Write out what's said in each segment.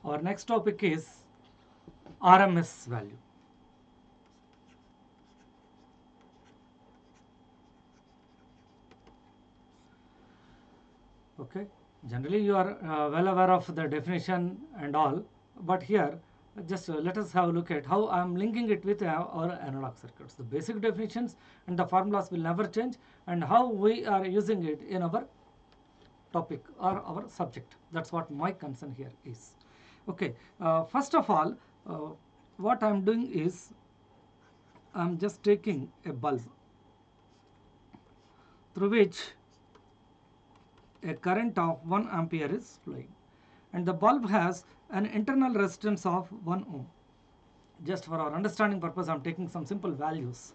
Our next topic is RMS value. Okay, generally you are well aware of the definition and all, but here just let us have a look at how I am linking it with our analog circuits. The basic definitions and the formulas will never change, and how we are using it in our topic or our subject. That's what my concern here is. Okay, first of all, what I am doing is I am just taking a bulb through which a current of 1 ampere is flowing, and the bulb has an internal resistance of 1 ohm. Just for our understanding purpose, I am taking some simple values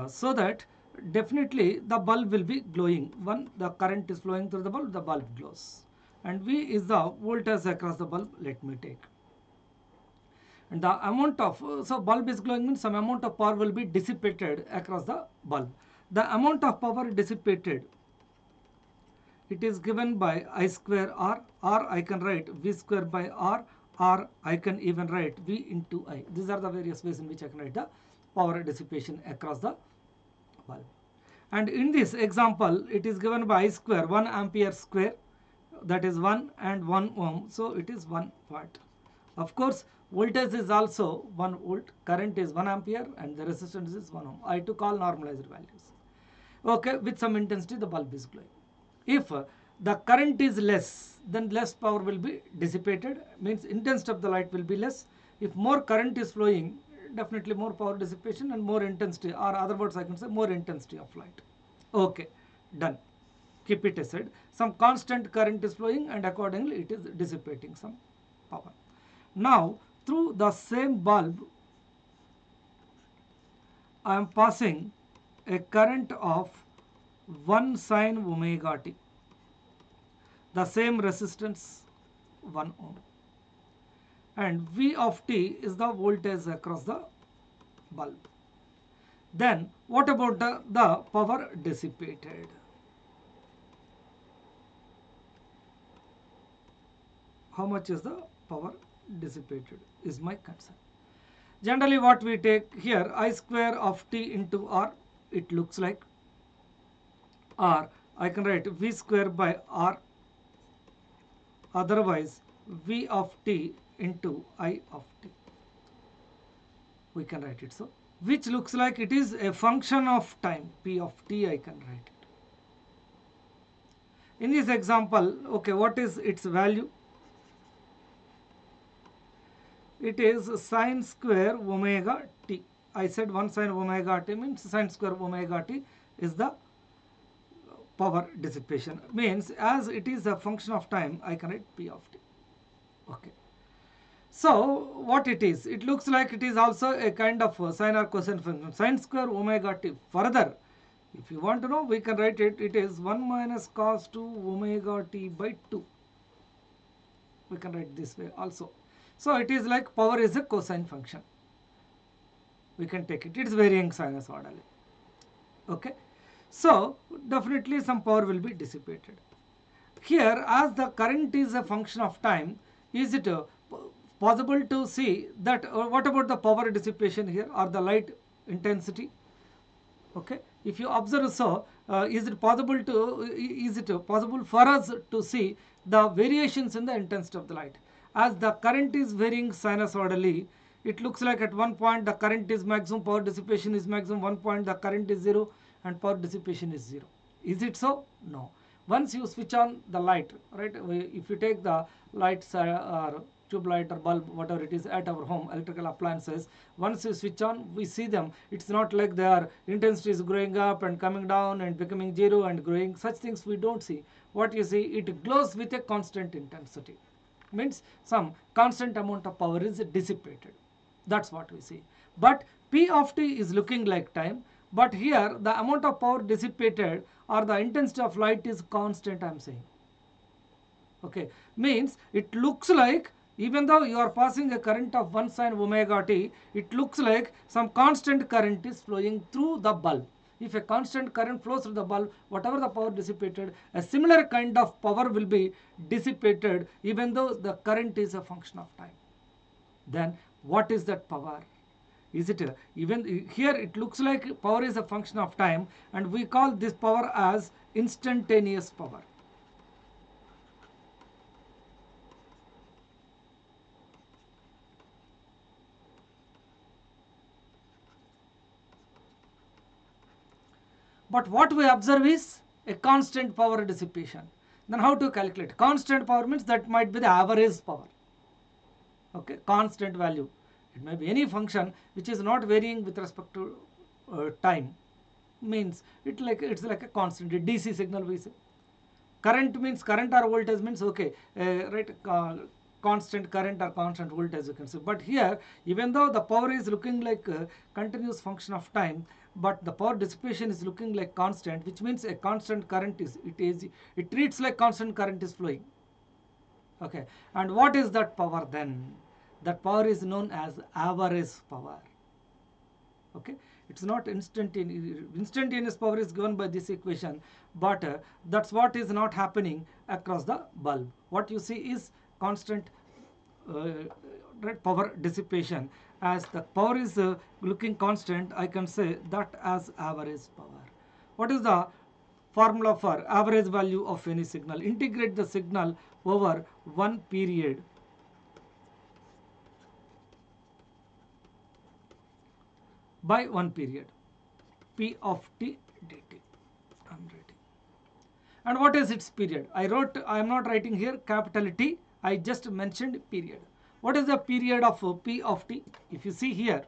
so that definitely the bulb will be glowing. When the current is flowing through the bulb glows. And V is the voltage across the bulb, let me take. And the amount of, so bulb is glowing means some amount of power will be dissipated across the bulb. The amount of power dissipated, it is given by I square R. R I can write V square by R. R I can even write V into I. These are the various ways in which I can write the power dissipation across the bulb. And in this example, it is given by I square 1 ampere square, that is 1 and 1 ohm. So it is 1 watt. Of course, voltage is also 1 volt, current is 1 ampere, and the resistance is 1 ohm. I took all normalized values. Okay, with some intensity the bulb is glowing. If the current is less, then less power will be dissipated, means intensity of the light will be less. If more current is flowing, definitely more power dissipation and more intensity, or other words I can say more intensity of light. Okay, done. Keep it aside. Some constant current is flowing and accordingly it is dissipating some power. Now through the same bulb I am passing a current of 1 sin omega t, the same resistance 1 ohm, and V of t is the voltage across the bulb. Then what about the power dissipated? How much is the power dissipated is my concern. Generally what we take here, I square of t into R, it looks like, or I can write V square by R, otherwise V of t into I of t. We can write it so, which looks like it is a function of time, P of t I can write it. In this example, okay, what is its value? It is sine square omega t. I said 1 sin omega t means sine square omega t is the power dissipation, means as it is a function of time I can write P of t. Okay, so what it is, it looks like it is also a kind of sine or cosine function, sine square omega t. Further, if you want to know, we can write it, it is 1 minus cos 2 omega t by 2. We can write this way also. So it is like power is a cosine function. We can take it, it is varying sinusoidally. Okay, so definitely some power will be dissipated. Here, as the current is a function of time, is it possible to see that what about the power dissipation here, or the light intensity? Okay, if you observe so, is it possible for us to see the variations in the intensity of the light? As the current is varying sinusoidally, it looks like at one point the current is maximum, power dissipation is maximum, one point the current is 0 and power dissipation is 0. Is it so? No. Once you switch on the light, right, if you take the lights or tube light or bulb, whatever it is at our home, electrical appliances, once you switch on, we see them. It's not like their intensity is growing up and coming down and becoming 0 and growing. Such things we don't see. What you see, it glows with a constant intensity. Means some constant amount of power is dissipated. That's what we see. But P of t is looking like time, but here the amount of power dissipated or the intensity of light is constant, I am saying. Okay, means it looks like even though you are passing a current of 1 sin omega t, it looks like some constant current is flowing through the bulb. If a constant current flows through the bulb, whatever the power dissipated, a similar kind of power will be dissipated even though the current is a function of time. Then what is that power? Is it even here it looks like power is a function of time, and we call this power as instantaneous power. But what we observe is a constant power dissipation. Then how to calculate? Constant power means that might be the average power. Okay, constant value. It may be any function which is not varying with respect to time. Means it's like a constant. A DC signal we say. Current means current or voltage means okay, right? Constant current or constant voltage you can say. But here, even though the power is looking like a continuous function of time, but the power dissipation is looking like constant, which means a constant current it treats like constant current is flowing. Okay, and what is that power then? That power is known as average power. Okay, it's not instantaneous. Instantaneous power is given by this equation, but that's what is not happening across the bulb. What you see is constant power dissipation. As the power is looking constant, I can say that as average power. What is the formula for average value of any signal? Integrate the signal over one period by one period, P of t dt. I am writing. And what is its period? I am not writing here capital T, I just mentioned period. What is the period of P of t? If you see here,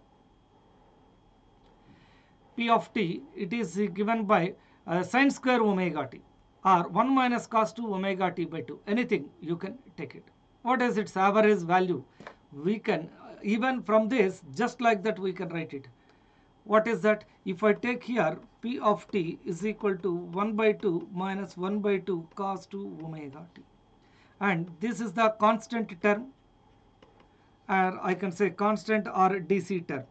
P of t, it is given by sin square omega t, or 1 minus cos 2 omega t by 2. Anything you can take it. What is its average value? We can, even from this, just like that we can write it. What is that? If I take here P of t is equal to 1 by 2 minus 1 by 2 cos 2 omega t. And this is the constant term, or I can say constant or DC term.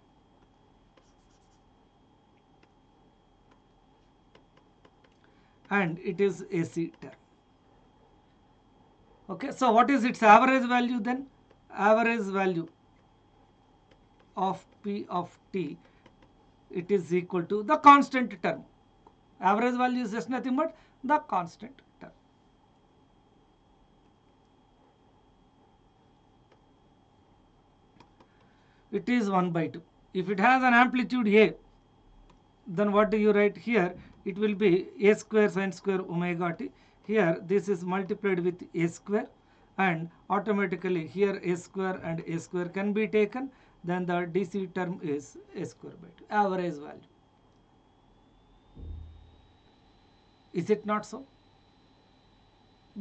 And it is AC term. Okay, so what is its average value then? Average value of P of t, it is equal to the constant term. Average value is just nothing but the constant term. It is 1 by 2. If it has an amplitude A, then what do you write here? It will be a square sin square omega t. Here this is multiplied with a square, and automatically here a square and a square can be taken. Then the DC term is a square by 2, average value. Is it not so?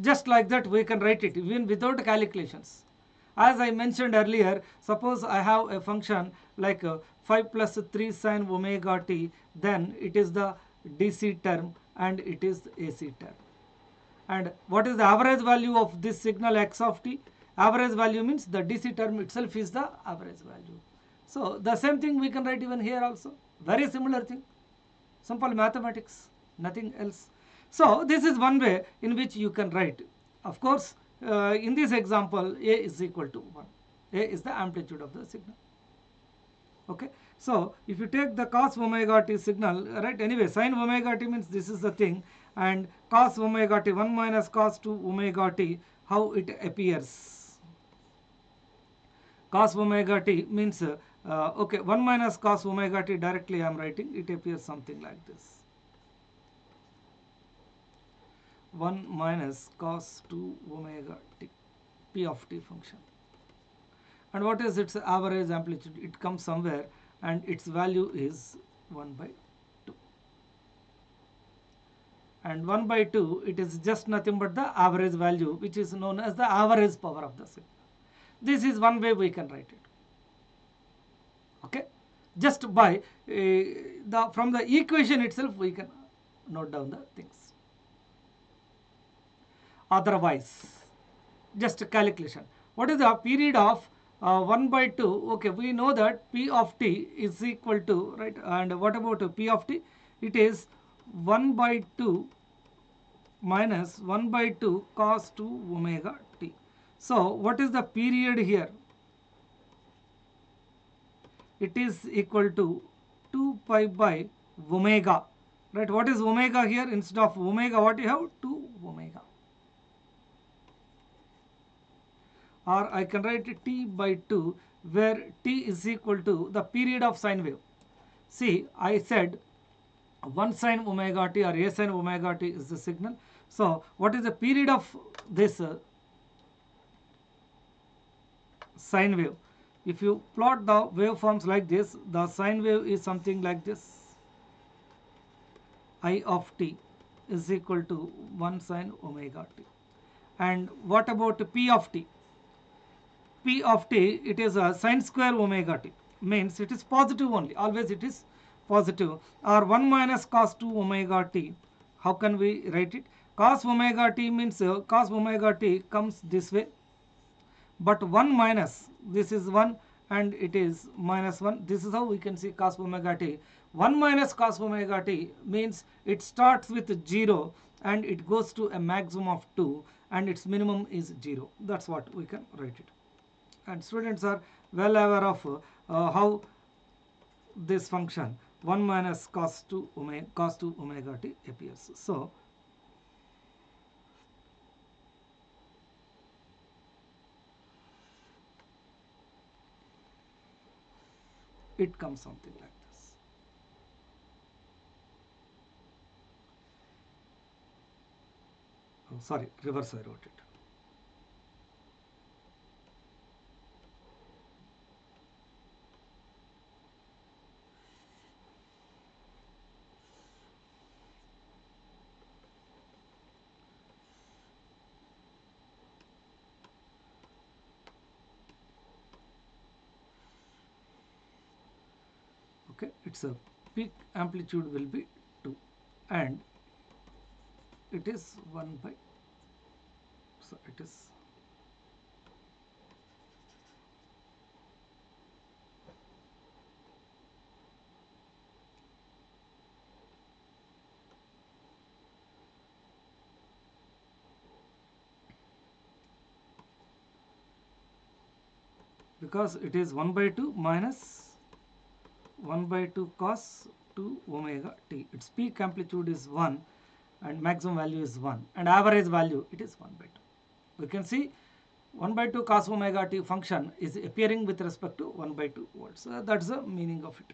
Just like that we can write it even without calculations. As I mentioned earlier, suppose I have a function like 5 plus 3 sin omega t, then it is the DC term and it is AC term. And what is the average value of this signal x of t? Average value means the DC term itself is the average value. So the same thing we can write even here also. Very similar thing. Simple mathematics, nothing else. So this is one way in which you can write. Of course, in this example, A is equal to 1. A is the amplitude of the signal. Okay. So if you take the cos omega t signal, right, anyway, sin omega t means this is the thing, and cos omega t, 1 minus cos 2 omega t, how it appears. Cos omega t means, okay, 1 minus cos omega t directly I am writing, it appears something like this. 1 minus cos 2 omega t, P of t function. And what is its average amplitude? It comes somewhere and its value is 1 by 2. And 1 by 2, it is just nothing but the average value, which is known as the average power of the signal. This is one way we can write it. Okay, just by from the equation itself we can note down the things. Otherwise, just a calculation. What is the period of 1 by 2? Okay, we know that P of t is equal to, right, and what about P of t? it is 1 by 2 minus 1 by 2 cos 2 omega t. So what is the period here? It is equal to 2 pi by omega, right? What is omega here? Instead of omega, what you have? 2 omega. Or I can write t by 2, where t is equal to the period of sine wave. See, I said 1 sine omega t or a sine omega t is the signal. So what is the period of this sine wave? If you plot the waveforms like this, the sine wave is something like this. I of t is equal to 1 sine omega t. And what about p of t? P of t, it is a sine square omega t, means it is positive only, always it is positive, or 1 minus cos 2 omega t. How can we write it? Cos omega t means cos omega t comes this way, but 1 minus, this is 1 and it is minus 1. This is how we can see cos omega t. 1 minus cos omega t means it starts with 0 and it goes to a maximum of 2 and its minimum is 0. That's what we can write it. And students are well aware of how this function 1 minus cos 2 omega t appears. So it comes something like this. Oh, sorry, reverse I wrote it. Okay, its a peak amplitude will be 2 and it is 1 by, so it is because it is 1 by 2 minus 1 by 2 cos 2 omega t. Its peak amplitude is 1 and maximum value is 1 and average value it is 1 by 2. We can see 1 by 2 cos omega t function is appearing with respect to 1 by 2 volts. That's the meaning of it.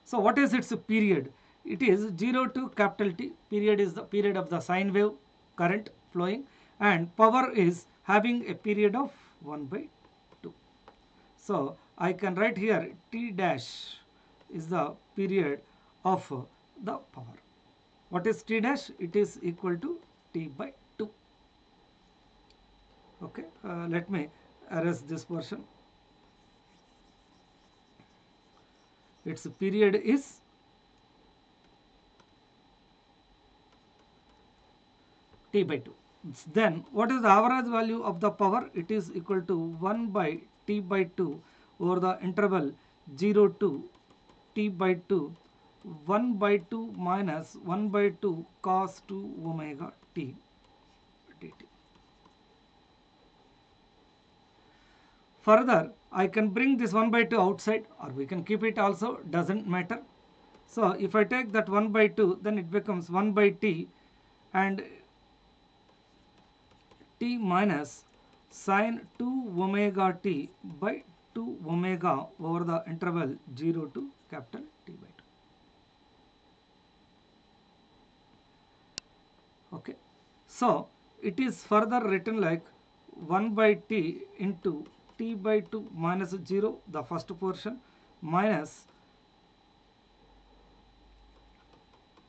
So what is its period? It is 0 to capital T. Period is the period of the sine wave current flowing, and power is having a period of 1 by 2. So I can write here T dash is the period of the power. What is T dash? It is equal to T by 2. Okay, let me erase this portion. Its period is T by 2. Then what is the average value of the power? It is equal to 1 by T by 2 over the interval 0 to T by 2, 1 by 2 minus 1 by 2 cos 2 omega t dt. Further, I can bring this 1 by 2 outside, or we can keep it also, doesn't matter. So if I take that 1 by 2, then it becomes 1 by t and t minus sine 2 omega t by 2 omega over the interval 0 to capital T by 2. Okay. So it is further written like 1 by t into t by 2 minus 0, the first portion, minus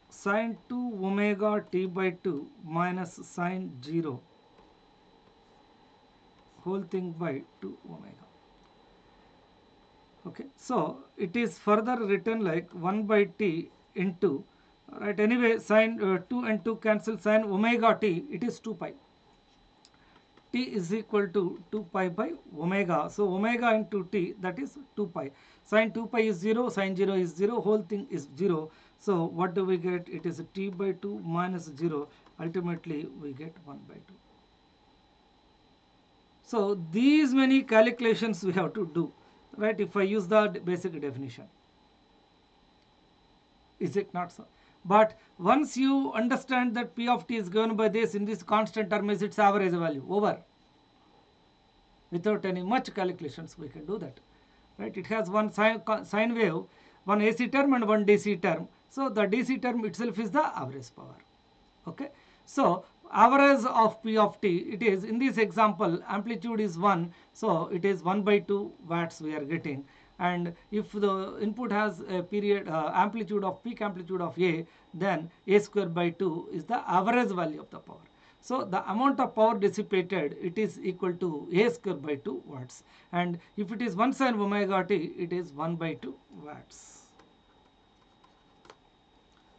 sine 2 omega t by 2 minus sine 0 whole thing by 2 omega. Okay, so it is further written like 1 by t into, right, anyway sine 2 and 2 cancel, sine omega t, it is 2 pi. T is equal to 2 pi by omega. So omega into t, that is 2 pi. Sine 2 pi is 0, sine 0 is 0, whole thing is 0. So what do we get? It is t by 2 minus 0. Ultimately we get 1 by 2. So these many calculations we have to do, right, if I use the basic definition. Is it not so? But once you understand that P of t is given by this, in this constant term is its average value, over. Without any much calculations we can do that, right? It has one sine wave, one AC term and one DC term. So the DC term itself is the average power. Okay, so average of P of t, it is in this example amplitude is 1, so it is 1 by 2 watts we are getting. And if the input has a period amplitude of peak amplitude of A, then A square by 2 is the average value of the power. So the amount of power dissipated, it is equal to A square by 2 watts. And if it is 1 sin omega t, it is 1 by 2 watts.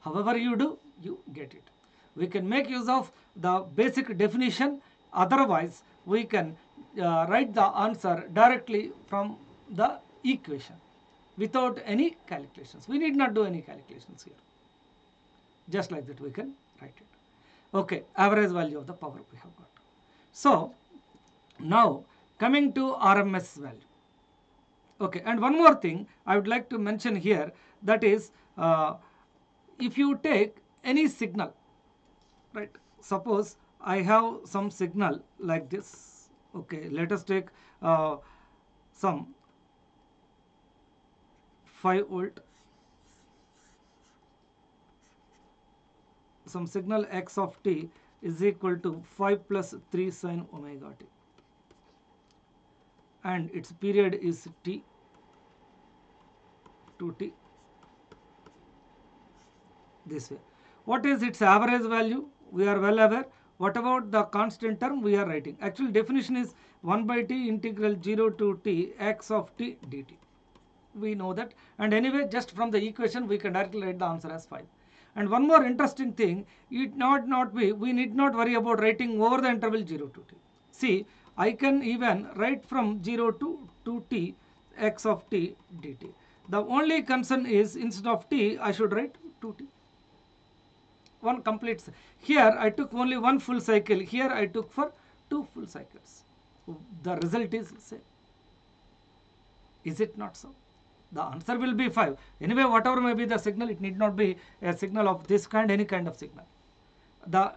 However you do, you get it. We can make use of the basic definition. Otherwise we can write the answer directly from the equation without any calculations. We need not do any calculations here. Just like that we can write it. Okay, average value of the power we have got. So now coming to RMS value. Okay, and one more thing I would like to mention here, that is if you take any signal, right, suppose I have some signal like this. Okay, let us take some 5 volt, some signal x of t is equal to 5 plus 3 sin omega t, and its period is t to t, this way. What is its average value? We are well aware. What about the constant term we are writing? Actual definition is 1 by t integral 0 to t x of t dt. We know that, and anyway just from the equation we can directly write the answer as 5. And one more interesting thing, it not be, we need not worry about writing over the interval 0 to t. See, I can even write from 0 to 2t x of t dt. The only concern is instead of t I should write 2t. One complete, here I took only one full cycle, here I took for 2 full cycles. The result is same. Is it not so? The answer will be 5. Anyway, whatever may be the signal, it need not be a signal of this kind, any kind of signal. The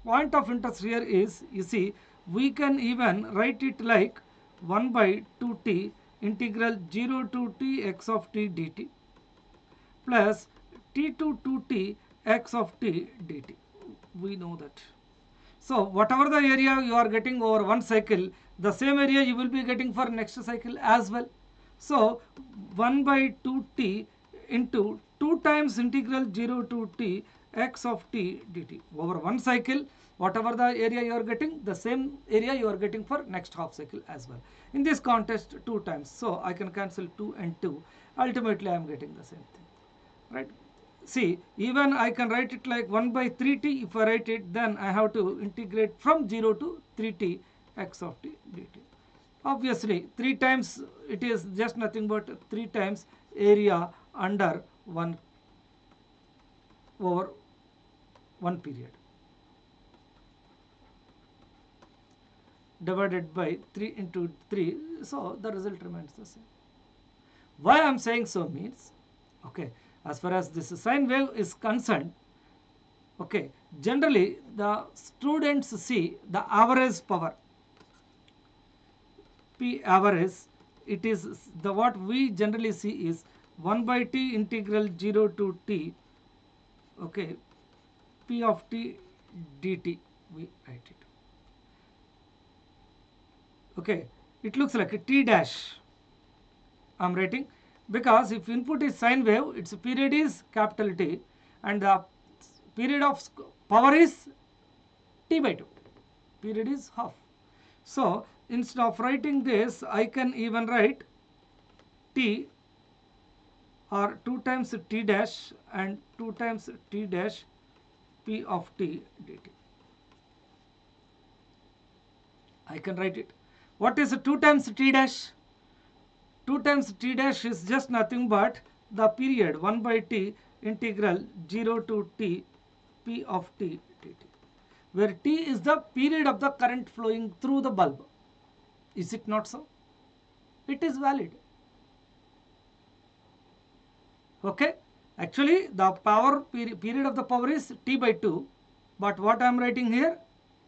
point of interest here is, you see, we can even write it like 1 by 2t integral 0 to t x of t dt plus t to 2t x of t dt. We know that. So whatever the area you are getting over one cycle, the same area you will be getting for next cycle as well. So 1 by 2t into 2 times integral 0 to t x of t dt. Over one cycle, whatever the area you are getting, the same area you are getting for next half cycle as well. In this context, 2 times. So I can cancel 2 and 2. Ultimately I am getting the same thing, right? See, even I can write it like 1 by 3t. If I write it, then I have to integrate from 0 to 3t x of t dt. Obviously 3 times, it is just nothing but 3 times area under 1 over 1 period divided by 3 into 3. So the result remains the same. Why I am saying so means, okay, as far as this sine wave is concerned, okay, generally the students see the average power, P average, it is the what we generally see is 1 by t integral 0 to t, okay, P of t dt, we write it. Okay, it looks like a t dash I am writing, because if input is sine wave, its period is capital T and the period of power is t by 2, period is half. So instead of writing this, I can even write t or 2 times t dash and 2 times t dash P of t dt. I can write it. What is 2 times t dash? 2 times t dash is just nothing but the period 1 by t integral 0 to t p of t dt, where t is the period of the current flowing through the bulb. Is it not so? It is valid. Okay, actually the power period of the power is t by 2, but what I am writing here,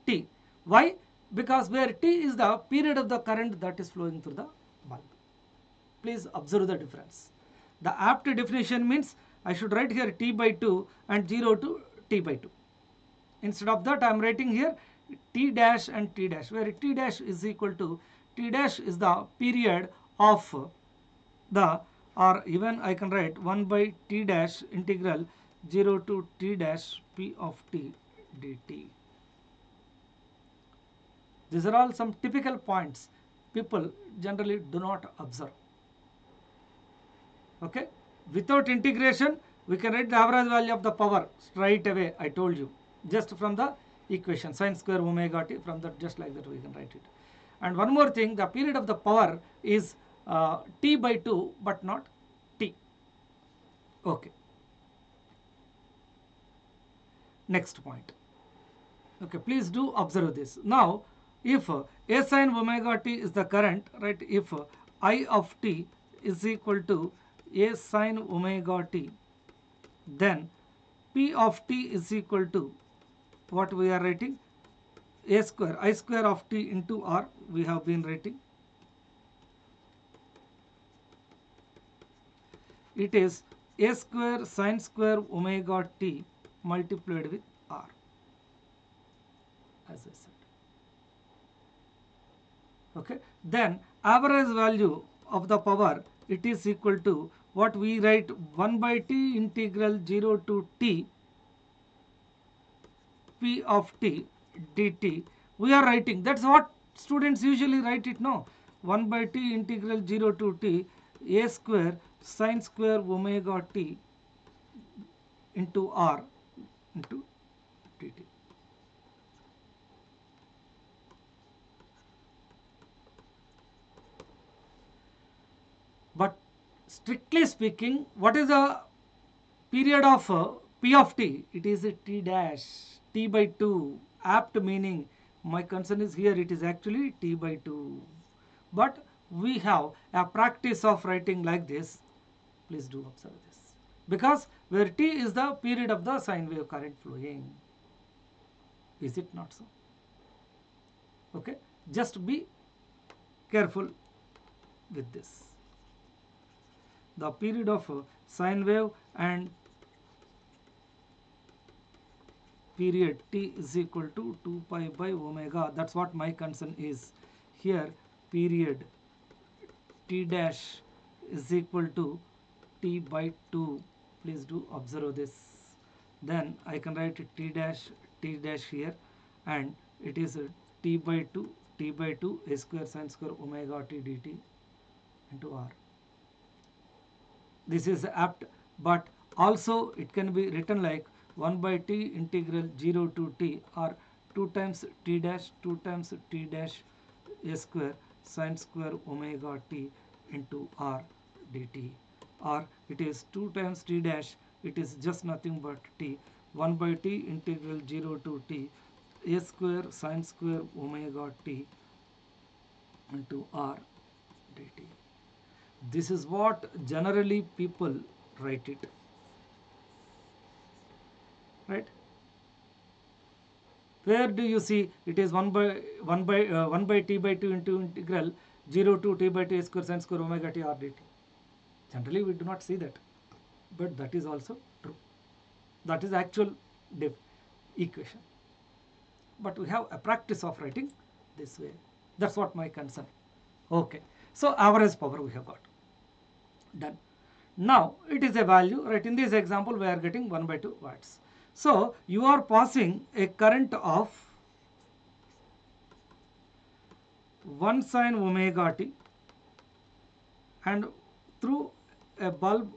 t. Why? Because where t is the period of the current that is flowing through the bulb. Please observe the difference. The apt definition means I should write here t by 2 and 0 to t by 2. Instead of that I am writing here t dash and t dash, where t dash is equal to, t dash is the period of the, or even I can write 1 by t dash integral 0 to t dash p of t dt. These are all some typical points people generally do not observe. Okay, without integration we can write the average value of the power straight away. I told you, just from the equation sin square omega t, from that just like that we can write it. And one more thing, the period of the power is t by 2 but not t. Okay, next point. Okay, please do observe this. Now if a sin omega t is the current, right, if I of t is equal to a sin omega t, then p of t is equal to what we are writing, a square, I square of t into r we have been writing. It is a square sin square omega t multiplied with r, as I said. Okay, then average value of the power, it is equal to what we write 1 by t integral 0 to t p of t dt. We are writing, that's what students usually write it, no, 1 by t integral 0 to t a square sin square omega t into r into dt. But strictly speaking, what is the period of p of t? It is a t dash, t by 2, apt meaning my concern is here it is actually t by 2. But we have a practice of writing like this. Please do observe this. Because where t is the period of the sine wave current flowing. Is it not so? Okay, just be careful with this. The period of sine wave and period t is equal to 2 pi by omega. That's what my concern is. Here period t dash is equal to t by 2. Please do observe this. Then I can write t dash here, and it is t by 2 a square sin square omega t dt into r. This is apt, but also it can be written like 1 by t integral 0 to t, or 2 times t dash a square sin square omega t into r dt, or it is 2 times t dash, it is just nothing but t, 1 by t integral 0 to t a square sin square omega t into r dt. This is what generally people write it, right? Where do you see it is 1 by t by 2 into integral 0 to t by t square sin square omega t r dt? Generally we do not see that, but that is also true. That is actual equation. But we have a practice of writing this way. That's what my concern. Okay, so average power we have got. Done. Now it is a value, right? In this example we are getting 1 by 2 watts. So you are passing a current of 1 sin omega t and through a bulb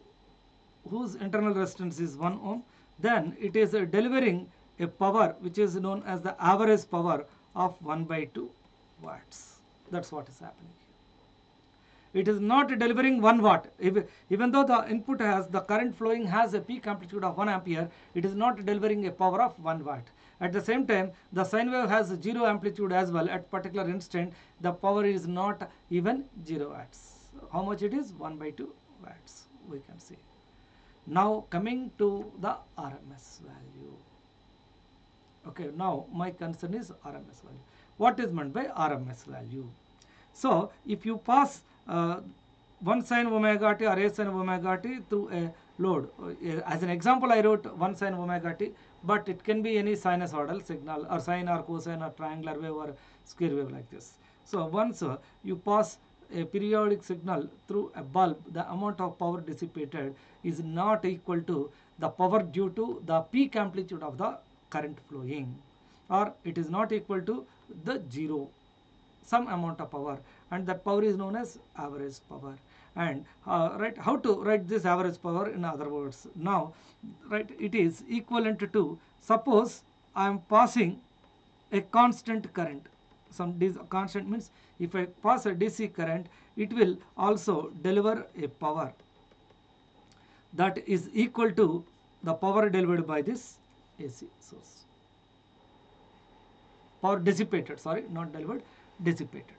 whose internal resistance is 1 ohm, then it is delivering a power which is known as the average power of 1 by 2 watts. That's what is happening here. it is not delivering 1 watt. Even though the input has the current flowing has a peak amplitude of 1 ampere, it is not delivering a power of 1 watt. At the same time, the sine wave has 0 amplitude as well. At particular instant, the power is not even 0 watts. How much it is? 1 by 2 watts, we can see. Now coming to the RMS value. Okay, now my concern is RMS value. What is meant by RMS value? So if you pass 1 sin omega t or a sin omega t through a load, as an example I wrote 1 sin omega t, but it can be any sinusoidal signal or sine or cosine or triangular wave or square wave like this. So once you pass a periodic signal through a bulb, the amount of power dissipated is not equal to the power due to the peak amplitude of the current flowing, or it is not equal to the zero, some amount of power, and that power is known as average power. And right, how to write this average power in other words? Now, right, it is equivalent to, suppose I am passing a constant current. Constant means if I pass a DC current, it will also deliver a power that is equal to the power delivered by this AC source. Power dissipated, sorry, not delivered, dissipated.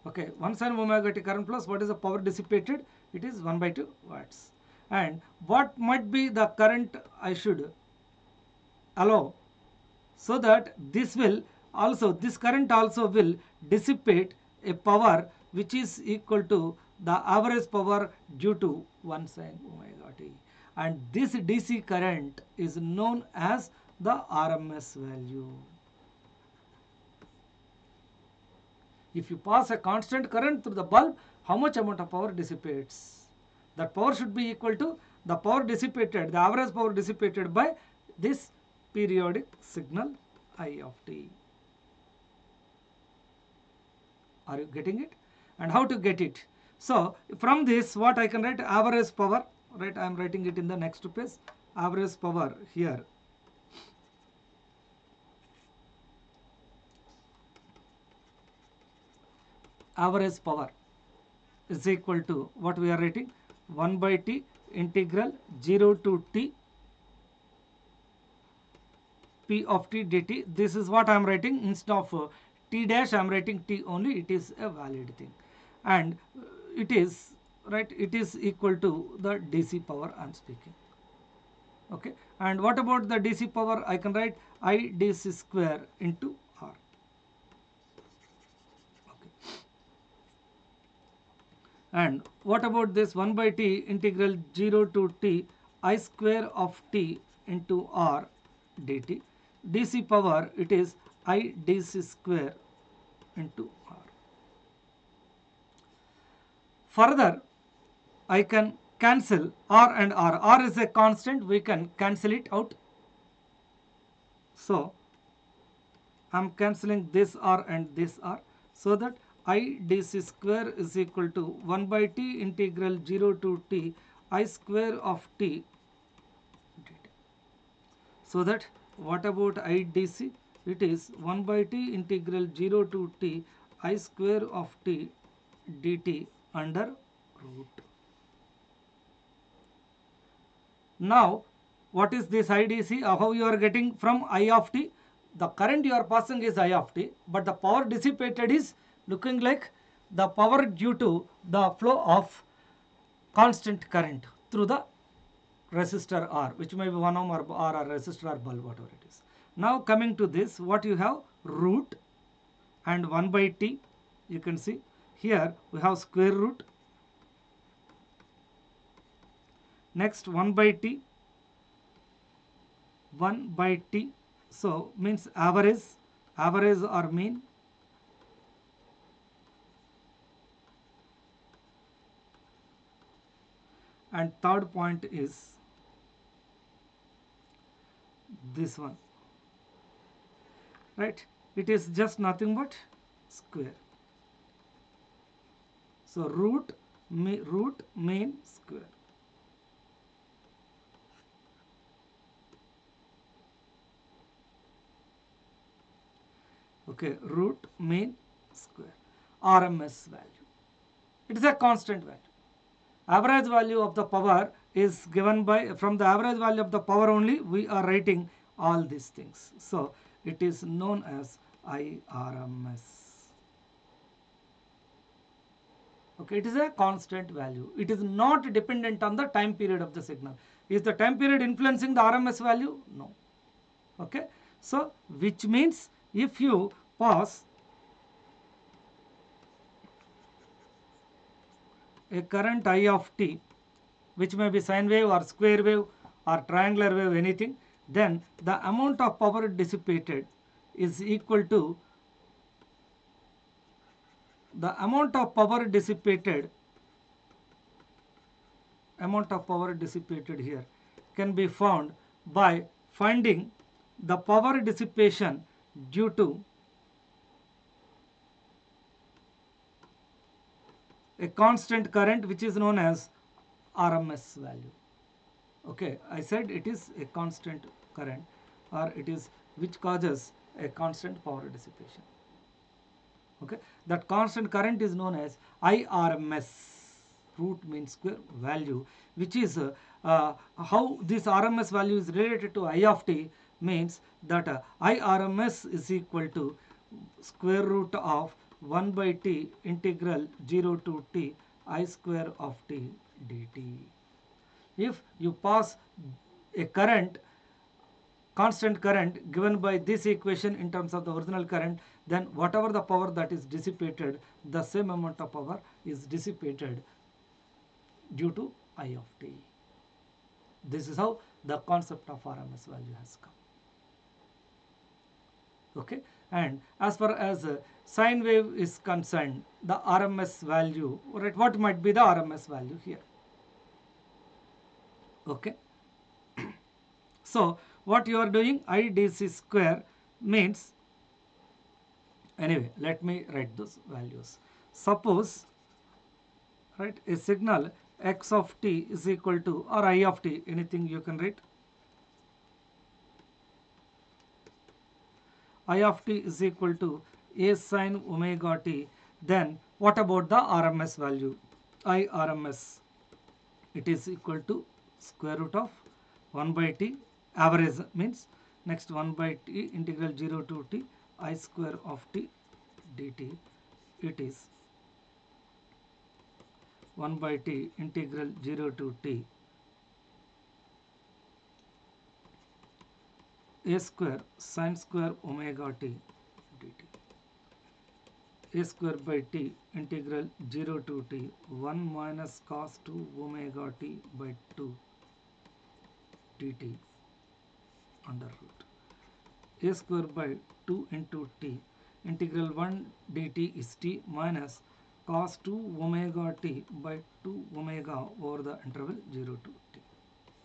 Okay, 1 sin omega t current plus what is the power dissipated? It is 1 by 2 watts. And what might be the current I should allow, so that this current also will dissipate a power which is equal to the average power due to 1 sin omega t. And this DC current is known as the RMS value. If you pass a constant current through the bulb, how much amount of power dissipates? That power should be equal to the power dissipated, the average power dissipated by this periodic signal I of t. Are you getting it? And how to get it? So from this, what I can write? Average power, right? I am writing it in the next page. Average power here. Average power is equal to what we are writing? 1 by t integral 0 to t p of t dt. This is what I am writing. Instead of t dash, I am writing t only. It is a valid thing. And it is, right, it is equal to the DC power I am speaking. Okay. And what about the DC power? I can write I DC square into R. And what about this 1 by t integral 0 to t I square of t into R dt? DC power, it is I DC square into R. Further, I can cancel R and R. R is a constant, we can cancel it out. So, I am cancelling this R and this R, so that I DC square is equal to 1 by t integral 0 to t I square of t dt. So that what about I DC? It is 1 by t integral 0 to t I square of t dt under root. Now, what is this IDC? How you are getting from I of t? The current you are passing is I of t, but the power dissipated is looking like the power due to the flow of constant current through the resistor R, which may be 1 ohm or resistor or bulb, whatever it is. Now coming to this, what you have? Root and 1 by t. You can see here we have square root. Next 1 by t, 1 by t, so means average or mean. And third point is this one, right? It is just nothing but square. So root mean square. Okay, root mean square. RMS value. It is a constant value. Average value of the power is given by, from the average value of the power only we are writing all these things. So it is known as IRMS. Okay, it is a constant value. It is not dependent on the time period of the signal. Is the time period influencing the RMS value? No. Okay, so which means if you pass a current I of t, which may be sine wave or square wave or triangular wave, anything, then the amount of power dissipated is equal to the amount of power dissipated here can be found by finding the power dissipation due to a constant current, which is known as RMS value. Okay, I said it is a constant current, or it is which causes a constant power dissipation. Okay, that constant current is known as IRMS, root mean square value, which is how this RMS value is related to I of t, means that IRMS is equal to square root of 1 by t integral 0 to t I square of t dt. If you pass a current, constant current given by this equation in terms of the original current, then whatever the power that is dissipated, the same amount of power is dissipated due to I of t. This is how the concept of RMS value has come. Okay, and as far as sine wave is concerned, the RMS value, right, what might be the RMS value here? Okay, so what you are doing, IDC square means, anyway, let me write those values. Suppose, right, a signal x of t is equal to, or I of t, anything you can write, I of t is equal to a sine omega t, then what about the RMS value? IRMS, it is equal to square root of 1 by t, average means, next 1 by t integral 0 to t I square of t dt. It is 1 by t integral 0 to t a square sine square omega t dt. A square by t integral 0 to t 1 minus cos 2 omega t by 2 dt under root. A square by 2 into t integral 1 dt is t minus cos 2 omega t by 2 omega over the interval 0 to t,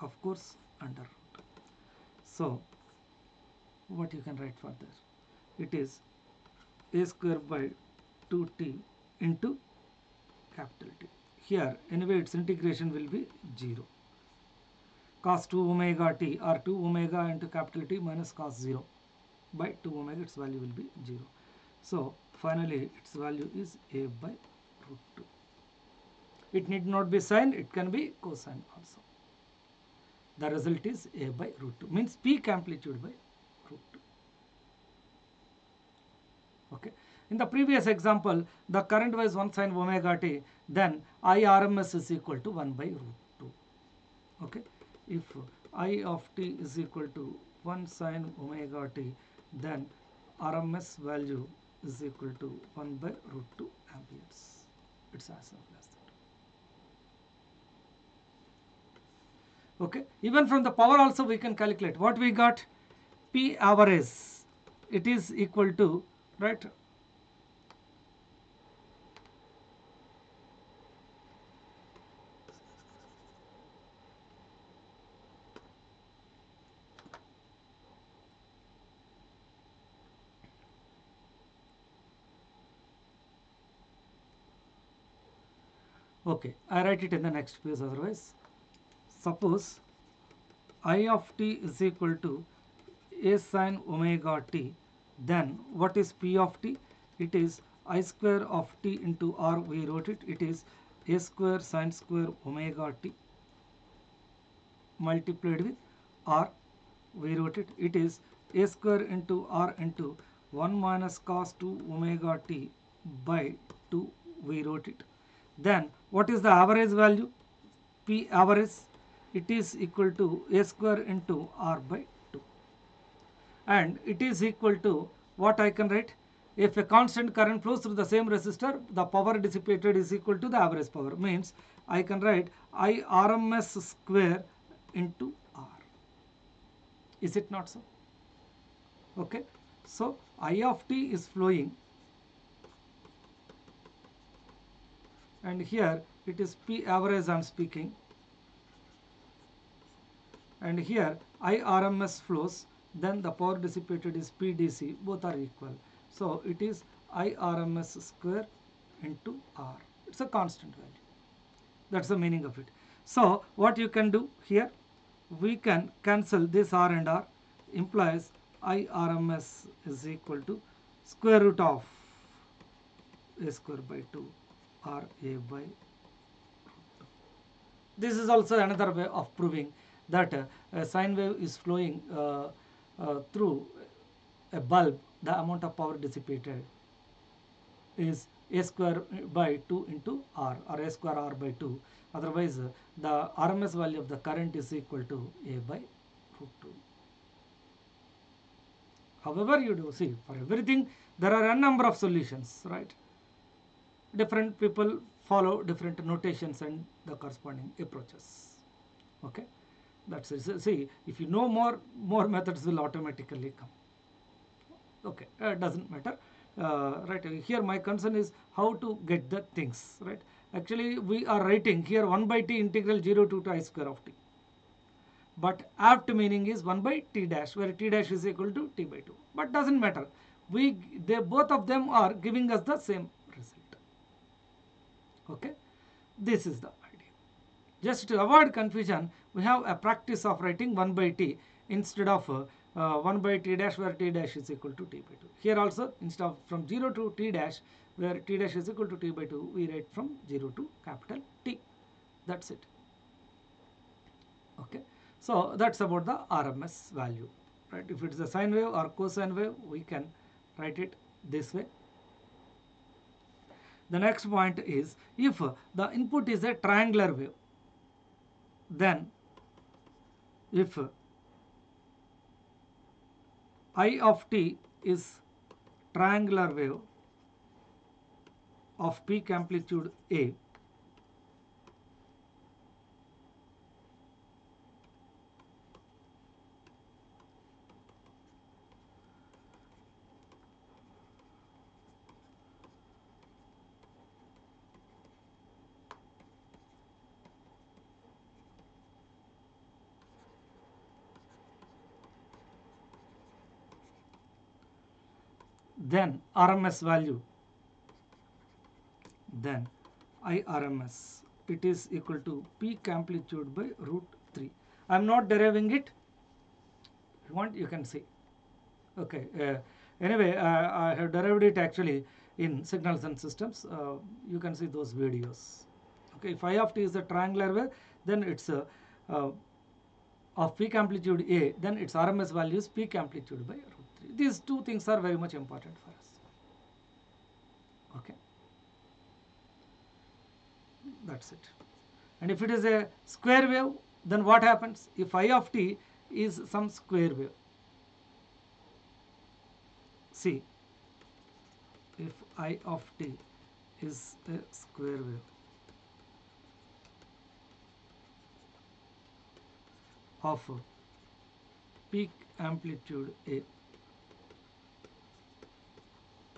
of course under root. So what you can write for this? It is a square by 2t into capital T. Here anyway its integration will be 0. Cos 2 omega t, or 2 omega into capital T minus cos 0 by 2 omega, its value will be 0. So finally its value is a by root 2. It need not be sine, it can be cosine also. The result is a by root 2, means peak amplitude by root 2. Okay. In the previous example, the current was 1 sine omega t, then IRMS is equal to 1 by root 2. Okay. If I of t is equal to 1 sine omega t, then RMS value is equal to 1 by root 2 amperes. It's as simple as that. Okay. Even from the power also we can calculate. What we got? P average, it is equal to, right, okay, I write it in the next page otherwise. Suppose I of t is equal to a sine omega t, then what is P of t? It is I square of t into r, we wrote it, it is a square sine square omega t multiplied with r, we wrote it, it is a square into r into 1 minus cos 2 omega t by 2, we wrote it. Then what is the average value? P average, it is equal to a square into r by 2, and it is equal to what I can write? If a constant current flows through the same resistor, the power dissipated is equal to the average power. Means I can write I RMS square into R. Is it not so? Okay. So I of t is flowing, and here it is P average I am speaking, and here I RMS flows, then the power dissipated is P DC, both are equal. So it is I RMS square into R. It's a constant value. That's the meaning of it. So what you can do here, we can cancel this R and R, implies I RMS is equal to square root of a square by 2 R A by root 2. This is also another way of proving that a sine wave is flowing through a bulb. The amount of power dissipated is a square by 2 into r, or a square r by 2. Otherwise the RMS value of the current is equal to a by root 2. However you do, see, for everything there are a number of solutions, right? Different people follow different notations and the corresponding approaches. Okay, that's it. See, if you know more methods will automatically come. Okay, doesn't matter. Right, here my concern is how to get the things right. Actually we are writing here 1 by t integral 0 to I square of t, but apt meaning is 1 by t dash, where t dash is equal to t by 2, but doesn't matter. They both of them are giving us the same result. Okay, this is the idea. Just to avoid confusion, we have a practice of writing 1 by t instead of 1 by t dash, where t dash is equal to t by 2. Here also, instead of from 0 to t dash, where t dash is equal to t by 2, we write from 0 to capital T. That's it. Okay. So that's about the RMS value. Right. If it is a sine wave or cosine wave, we can write it this way. The next point is, if the input is a triangular wave, then if I of t is triangular wave of peak amplitude A, then RMS value, then I RMS, it is equal to peak amplitude by root 3. I am not deriving it. If you want, you can see. Okay. Anyway, I have derived it actually in signals and systems. You can see those videos. Okay. If I of t is a triangular wave, then it's of peak amplitude A, then its RMS value is peak amplitude by root 3. These two things are very much important for us. Okay. That's it. And if it is a square wave, then what happens? If I of t is some square wave, see, if I of t is a square wave of peak amplitude A,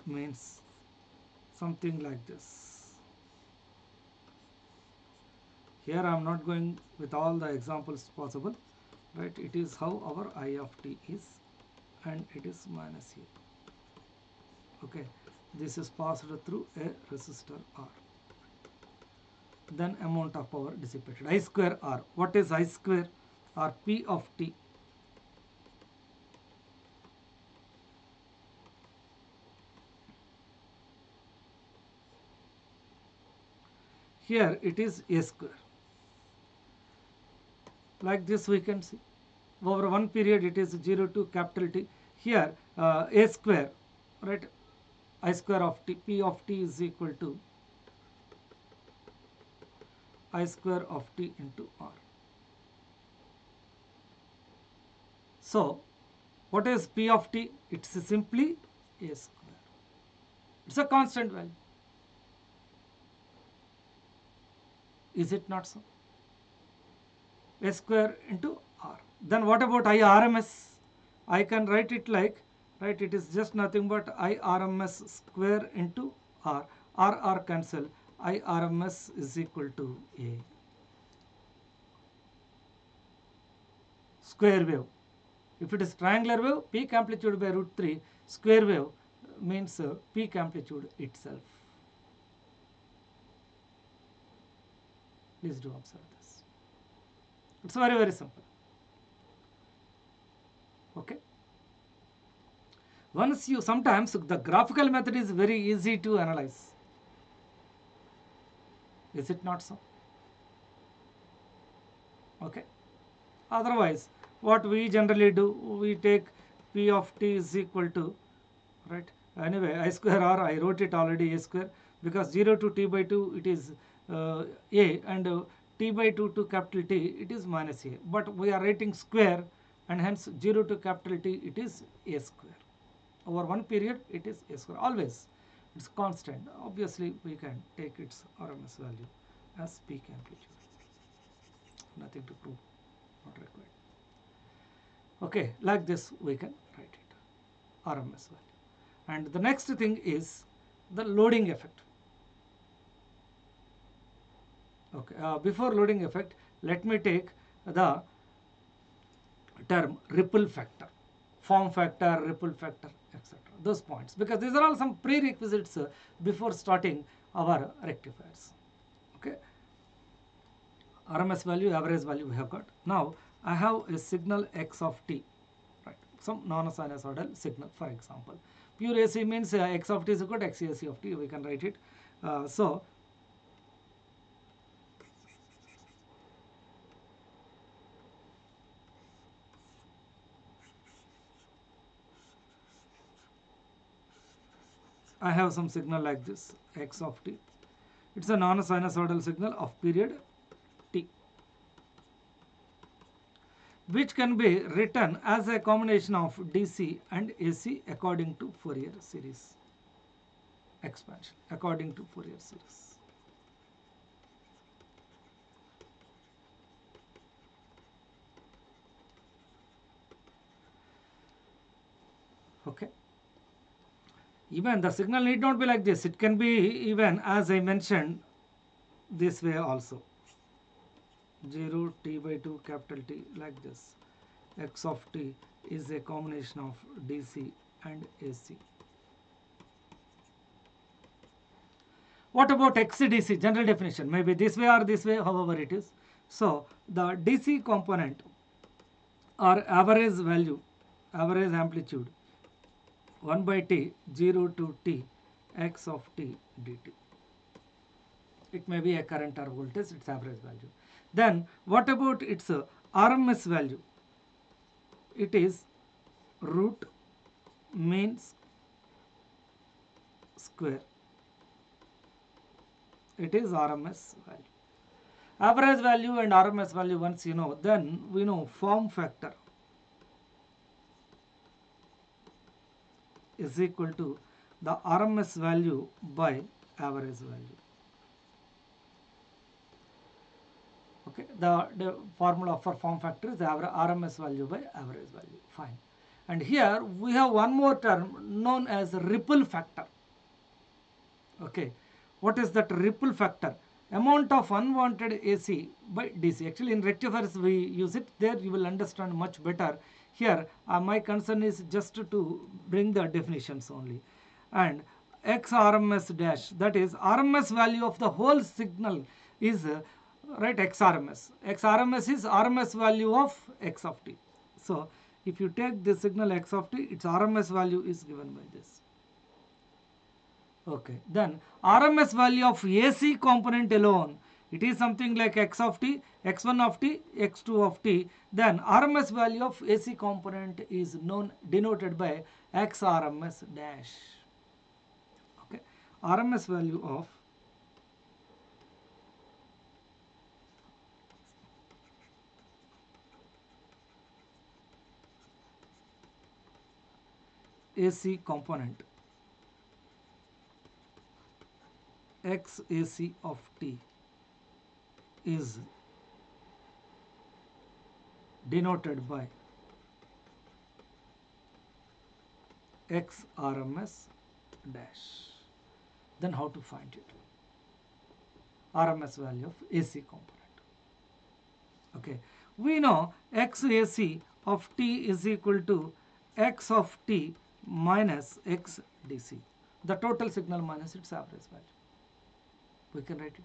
means something like this. Here I am not going with all the examples possible, right? It is how our I of t is, and it is minus A. Okay, this is passed through a resistor R. Then amount of power dissipated, I square R. What is I square? Or P of t. here it is A square. Like this we can see over one period it is 0 to capital T. Here A square, right, I square of T, P of T is equal to I square of T into R. So what is P of T? It's simply A square. It's a constant value. Is it not so? A square into R. Then what about I RMS? I can write it like, right, it is just nothing but I RMS square into R. R cancel. I RMS is equal to A. Square wave. If it is triangular wave, peak amplitude by root 3. Square wave means peak amplitude itself. Please do observe this. It's very, very simple. Okay. Once you, sometimes the graphical method is very easy to analyze. Is it not so? Okay. Otherwise, what we generally do, we take P of T is equal to, right, anyway, I square R, I wrote it already A square, because 0 to T by 2 it is A, and T by 2 to capital T it is minus A, but we are writing square, and hence 0 to capital T it is A square. Over one period it is A square, always it's constant. Obviously we can take its RMS value as peak amplitude. Nothing to prove, not required. Okay, like this we can write it, RMS value. And the next thing is the loading effect. Okay, before loading effect, let me take the term ripple factor, form factor, ripple factor, etc. Those points, because these are all some prerequisites before starting our rectifiers. Okay, RMS value, average value we have got. Now I have a signal x of t, right? Some non-sinusoidal signal, for example. Pure AC means x of t is equal to xAC of t. We can write it. So I have some signal like this, x of t. It's a non-sinusoidal signal of period t, which can be written as a combination of DC and AC according to Fourier series expansion, according to Fourier series. Okay. Even the signal need not be like this. It can be even, as I mentioned, this way also. 0 T by 2 capital T, like this. X of t is a combination of DC and AC. What about XDC? General definition. Maybe this way or this way, however it is. So the DC component or average value, average amplitude 1 by t, 0 to t, x of t dt. It may be a current or voltage, its average value. Then what about its RMS value? It is root mean square. It is RMS value. Average value and RMS value once you know, then we know form factor is equal to the RMS value by average value. Okay, the formula for form factor is RMS value by average value. Fine. And here we have one more term known as ripple factor. Okay, what is that ripple factor? Amount of unwanted AC by DC. Actually in rectifiers we use it. There you will understand much better. Here my concern is just to bring the definitions only. And X RMS dash, that is RMS value of the whole signal is right, XRMS. XRMS is RMS value of X of t. So if you take the signal X of t, its RMS value is given by this. Okay. Then RMS value of AC component alone, it is something like x of t, x1 of t, x2 of t. Then RMS value of AC component is denoted by x RMS dash. Okay. RMS value of AC component x AC of t is denoted by x RMS dash. Then how to find it? RMS value of AC component. Okay, we know x AC of t is equal to x of t minus x DC, the total signal minus its average value. We can write it.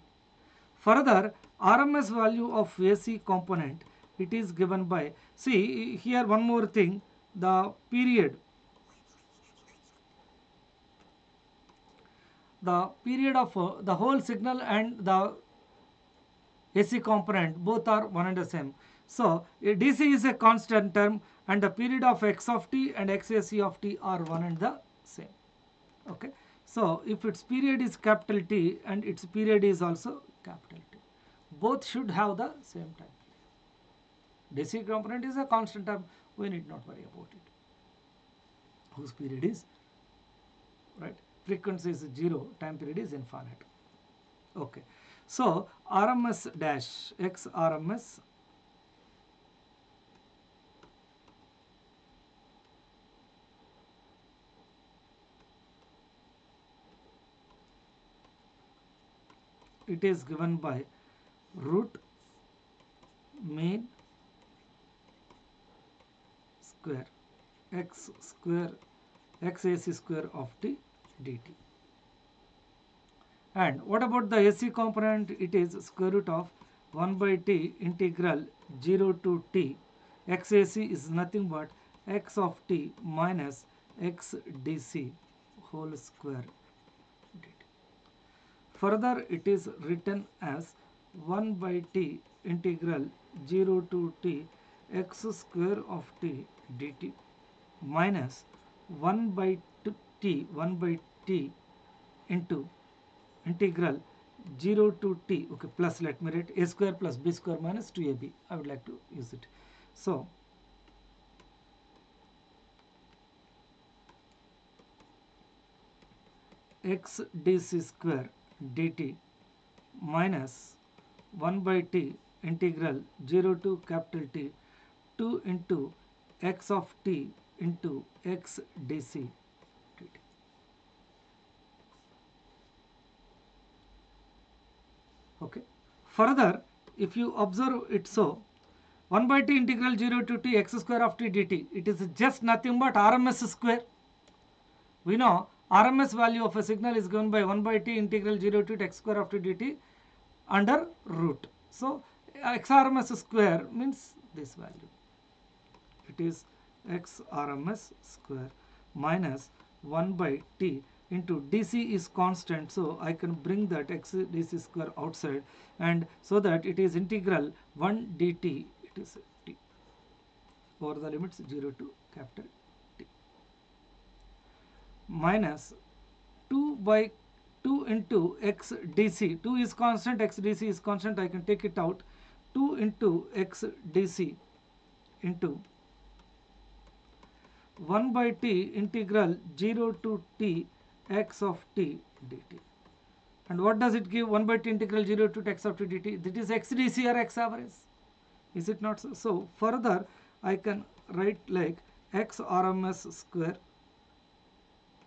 Further, RMS value of AC component, it is given by, see here one more thing, the period of the whole signal and the AC component both are one and the same. So a DC is a constant term and the period of x of t and x AC of t are one and the same. Okay. So if its period is capital T and its period is also capital T, both should have the same time. DC component is a constant term, we need not worry about it, whose period is, right, frequency is 0, time period is infinite. Okay. So RMS dash x RMS it is given by root mean square x square x AC square of t dt. And what about the AC component? It is square root of 1 by t integral 0 to t. X AC is nothing but x of t minus x DC whole square dt. Further, it is written as 1 by t integral 0 to t x square of t dt minus 1 by t into integral 0 to t, okay, plus let me write a square plus b square minus 2ab. I would like to use it. So x dc square dt minus 1 by t integral 0 to capital T 2 into x of t into x dc dt. Okay. Further, if you observe it so, 1 by t integral 0 to t x square of t dt, it is just nothing but RMS square. We know RMS value of a signal is given by 1 by t integral 0 to t x square of t dt under root. So x RMS square means this value. It is x RMS square minus 1 by t into DC is constant, so I can bring that x DC square outside, and so that it is integral 1 dt, it is t over the limits 0 to capital T minus 2 by 2 into x dc, 2 is constant, x dc is constant, I can take it out, 2 into x dc into 1 by t integral 0 to t x of t dt. And what does it give? 1 by t integral 0 to t x of t dt. That is x dc or x average. Is it not so? So further I can write like x RMS square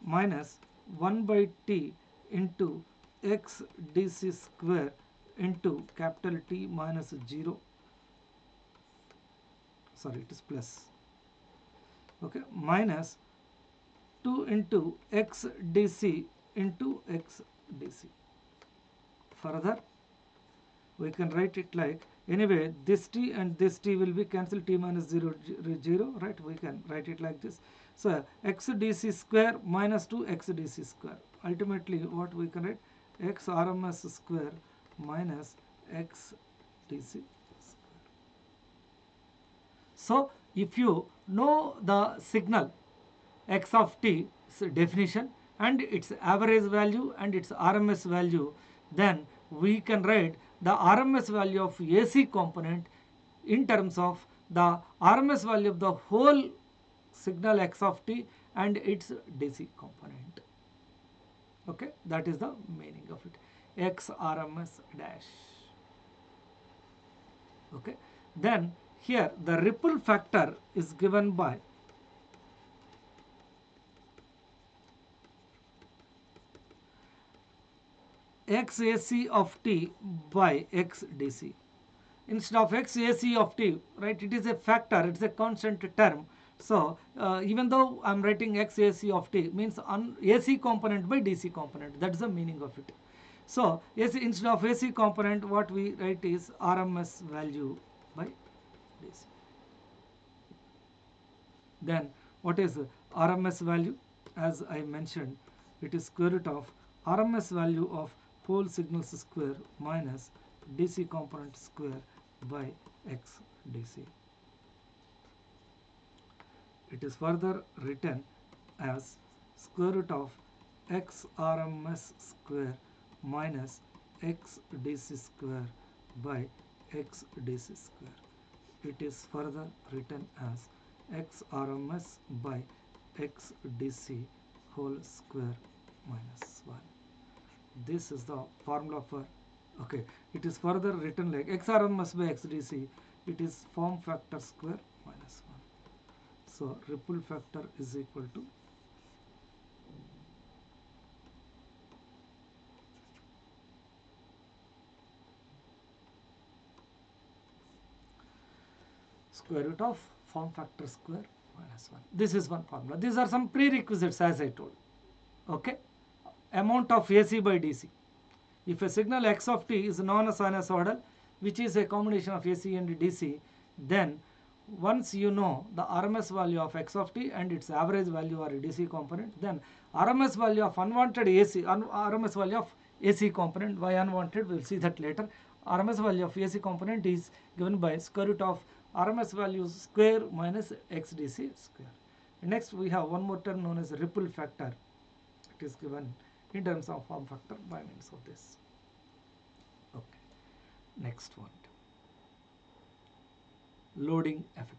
minus 1 by t into x dc square into capital T minus 0. Sorry, it is plus. Okay, minus 2 into x dc into x dc. Further, we can write it like Anyway, this t and this t will be cancelled, t minus 0, 0, right? We can write it like this. So x dc square minus 2 x dc square. Ultimately, what we can write? X RMS square minus x dc square. So if you know the signal x of t definition and its average value and its RMS value, then we can write the RMS value of AC component in terms of the RMS value of the whole signal x of t and its DC component. Okay, that is the meaning of it. X RMS dash. Okay, then here the ripple factor is given by XAC of t by XDC. Instead of XAC of t, right, it is a factor, it is a constant term. So even though I am writing XAC of t, means AC component by DC component, that is the meaning of it. So AC, instead of AC component, what we write is RMS value by DC. Then what is RMS value? As I mentioned, it is square root of RMS value of pole signals square minus DC component square by x DC. It is further written as square root of x RMS square minus x DC square by x DC square. It is further written as x RMS by x DC whole square minus 1. This is the formula for, okay, it is further written like x RMS by x DC, it is form factor square minus 1. So ripple factor is equal to square root of form factor square minus 1. This is one formula. These are some prerequisites as I told. Okay, amount of AC by DC. If a signal x of t is non-sinusoidal, which is a combination of AC and DC, then once you know the RMS value of x of t and its average value or DC component, then RMS value of unwanted AC, RMS value of AC component, why unwanted, we will see that later. RMS value of AC component is given by square root of RMS value square minus x DC square. Next we have one more term known as ripple factor. It is given in terms of form factor by means of this. Okay, next one, loading effect.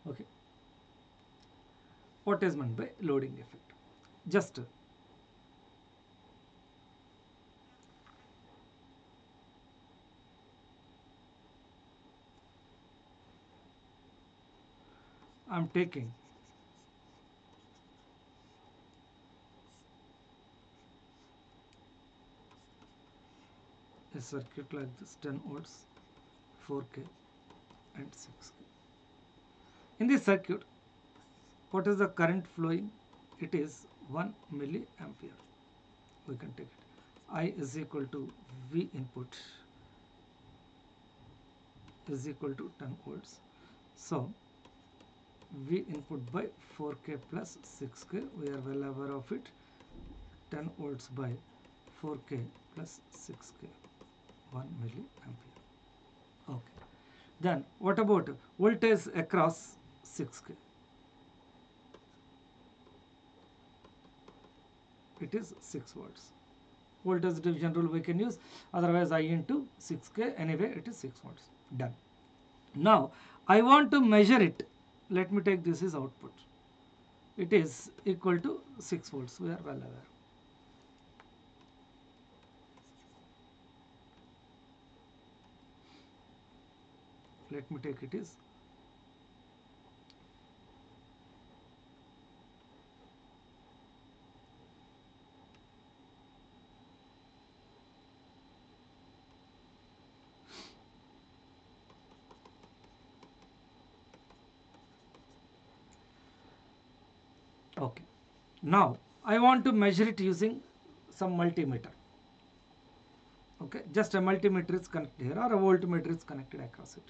Okay, what is meant by loading effect? Just I am taking a circuit like this, 10 volts, 4K and 6K. In this circuit, what is the current flowing? It is 1 milliampere. We can take it. I is equal to V input is equal to 10 volts. So V input by 4K plus 6K, we are well aware of it. 10 volts by 4K plus 6K, 1 milliampere. Okay. Then what about voltage across 6K? It is 6 volts. Voltage division rule we can use, otherwise I into 6K, anyway it is 6 volts. Done. Now I want to measure it. Let me take this as output. It is equal to 6 volts, we are well aware. Let me take it is Now I want to measure it using some multimeter. Okay, just a multimeter is connected here, or a voltmeter is connected across it.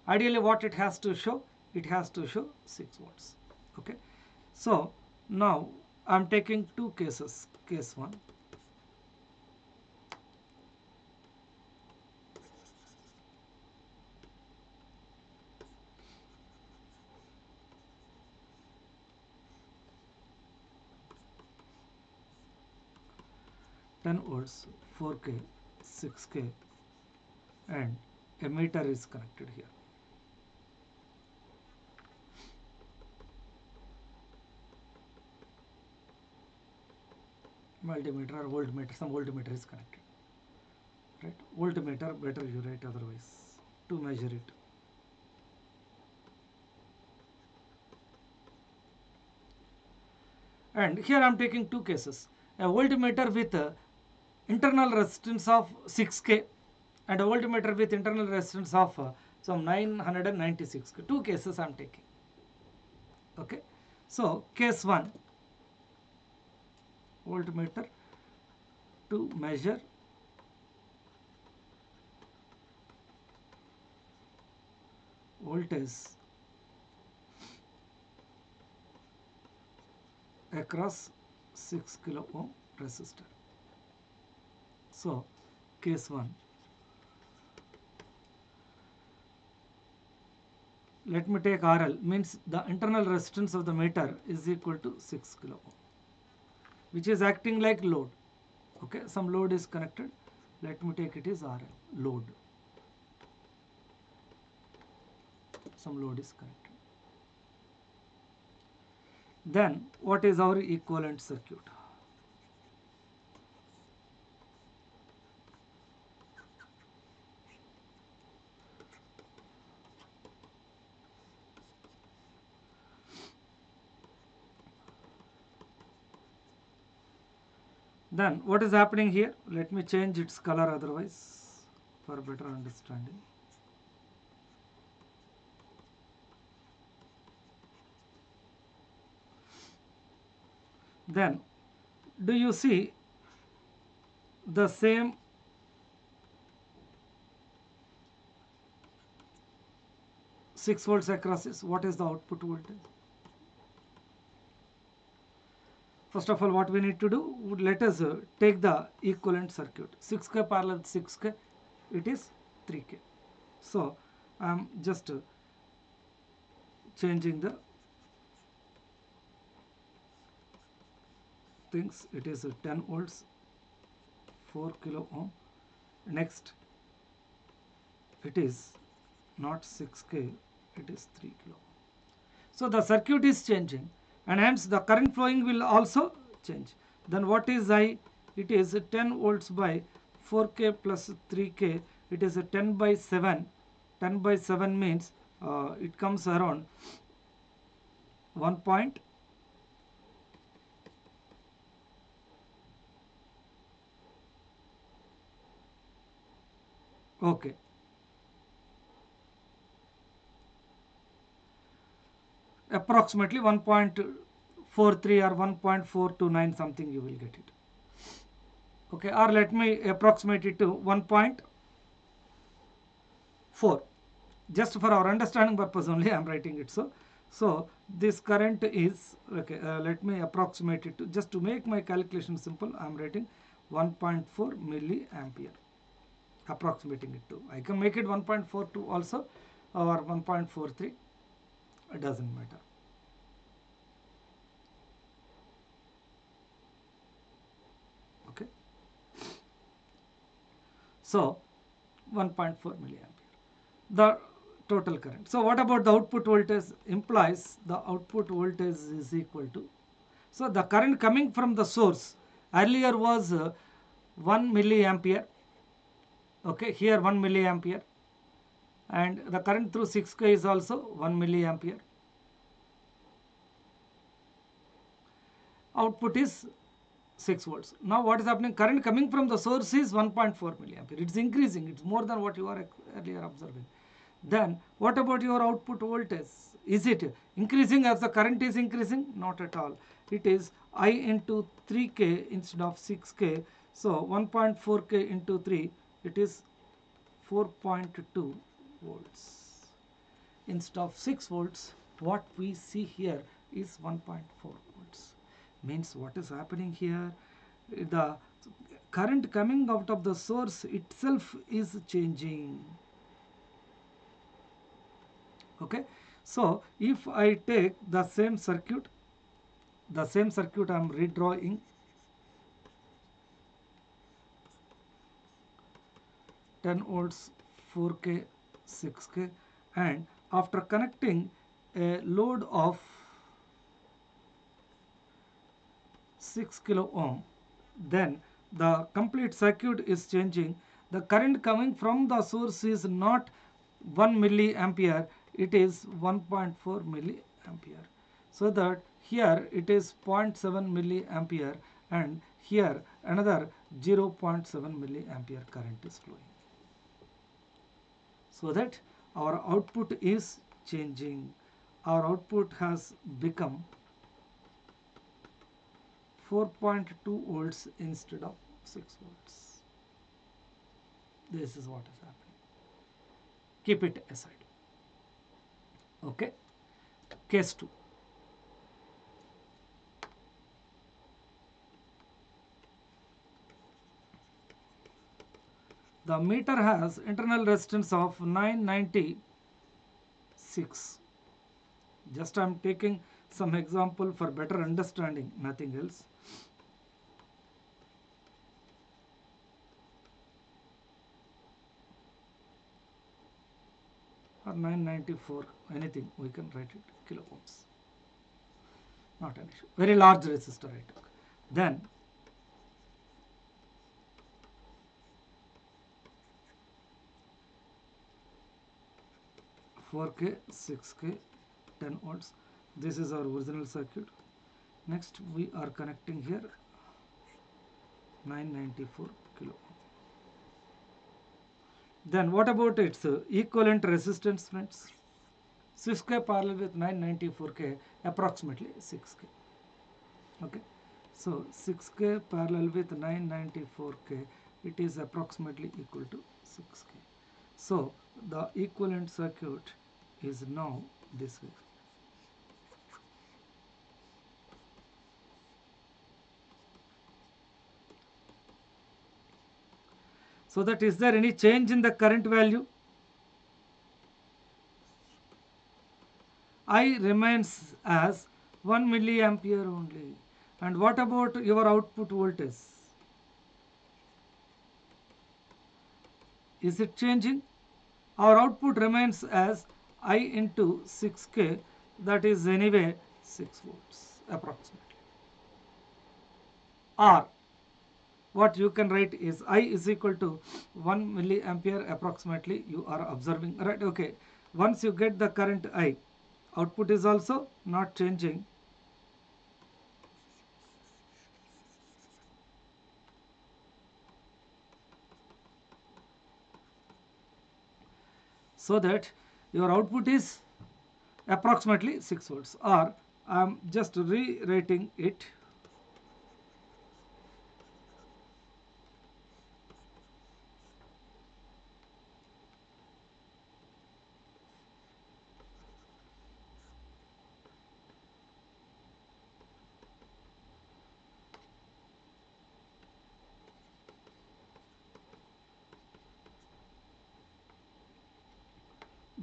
Ideally what it has to show, it has to show 6 volts. Okay, so now I am taking two cases. Case 1, 10 volts, 4K, 6K, and a meter is connected here. Multimeter or voltmeter, some voltmeter is connected. Right? Voltmeter, better you write otherwise, to measure it. And here I am taking two cases. A voltmeter with internal resistance of 6K and a voltmeter with internal resistance of some 996. Two cases I am taking. Okay. So case 1, voltmeter to measure voltage across 6 kilo ohm resistor. So case 1, let me take RL, means the internal resistance of the meter is equal to 6 kilo ohm, which is acting like load. Okay, some load is connected. Let me take it is RL, load. Some load is connected. Then what is our equivalent circuit? Then what is happening here? Let me change its color otherwise for better understanding. Then do you see the same six volts across this? What is the output voltage? First of all, what we need to do, let us take the equivalent circuit. 6K parallel 6K, it is 3K. So I am just changing the things. It is 10 volts, 4 kilo ohm. Next, it is not 6K, it is 3 kilo ohm. So the circuit is changing, and hence the current flowing will also change. Then what is I? It is 10 volts by 4K plus 3K. It is a 10 by 7. 10 by 7 means it comes around 1 point. Okay. Approximately 1.43 or 1.429 something you will get it. Okay, or let me approximate it to 1.4. Just for our understanding purpose only I am writing it so. So this current is, okay, let me approximate it to, just to make my calculation simple, I am writing 1.4 milliampere, approximating it to. I can make it 1.42 also or 1.43, it doesn't matter. Okay. So 1.4 milliampere, the total current. So what about the output voltage? Implies the output voltage is equal to, so the current coming from the source earlier was 1 milliampere. Okay, here 1 milliampere, and the current through 6K is also 1 milliampere. Output is 6 volts. Now what is happening? Current coming from the source is 1.4 milliampere. It's increasing. It's more than what you are earlier observing. Then what about your output voltage? Is it increasing as the current is increasing? Not at all. It is I into 3K instead of 6K. So 1.4K into 3, it is 4.2 volts. Instead of 6 volts, what we see here is 1.4 volts. Means what is happening here? The current coming out of the source itself is changing. Okay, so if I take the same circuit I am redrawing. Ten volts, 4K, 6K, and after connecting a load of 6 kilo ohm, then the complete circuit is changing. The current coming from the source is not 1 milliampere, it is 1.4 milliampere. So that here it is 0.7 milliampere and here another 0.7 milliampere current is flowing. So that our output is changing. Our output has become 4.2 volts instead of 6 volts. This is what is happening. Keep it aside. Okay. Case 2. The meter has internal resistance of 996. Just I am taking some example for better understanding, nothing else. Or 994, anything we can write it, kilo ohms. Not an issue. Very large resistor I took. Then 4K, 6K, 10 volts. This is our original circuit. Next we are connecting here 994 kilo ohm. Then what about its equivalent resistance, friends? 6K parallel with 994K, approximately 6K. Okay, so 6K parallel with 994K, it is approximately equal to 6K. So the equivalent circuit is now this way. So that is there any change in the current value? I remains as 1 milliampere only. And what about your output voltage? Is it changing? Our output remains as I into 6K, that is anyway 6 volts approximately. Or what you can write is I is equal to 1 milliampere approximately, you are observing, right? Okay, once you get the current I, output is also not changing. So that your output is approximately 6 volts, or I am just rewriting it.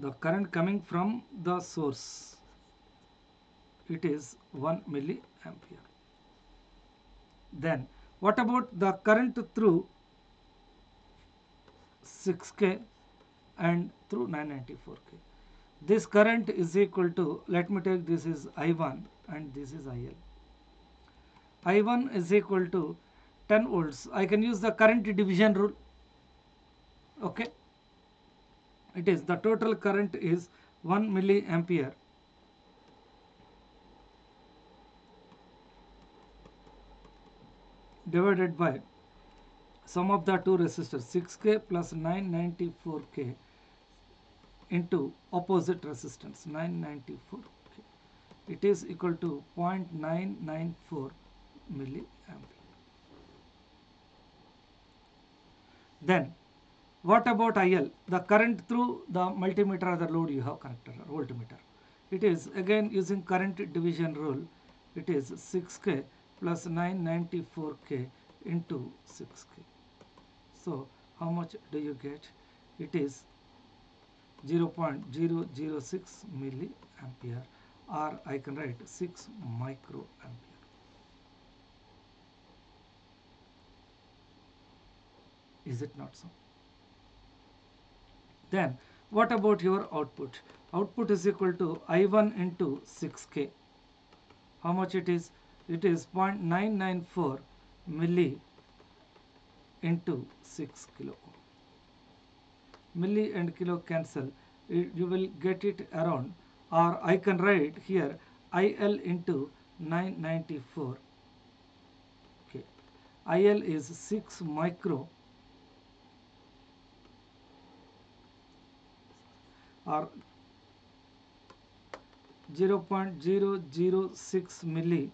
The current coming from the source, it is 1 milliampere. Then what about the current through 6K and through 994K? This current is equal to, let me take, this is I1 and this is IL. I1 is equal to 10 volts. I can use the current division rule. Okay, it is the total current is 1 milliampere divided by sum of the two resistors 6K plus 994K into opposite resistance 994K. It is equal to 0.994 milliampere. Then what about IL? The current through the multimeter or the load you have connected, or voltmeter. It is again using current division rule. It is 6K plus 994K into 6K. So how much do you get? It is 0.006 milliampere, or I can write 6 microampere. Is it not so? Then what about your output? Output is equal to I1 into 6K. How much it is? It is 0.994 milli into 6 kilo ohm. Milli and kilo cancel. You will get it around, or I can write here IL into 994. Okay. IL is 6 micro, or 0.006 milli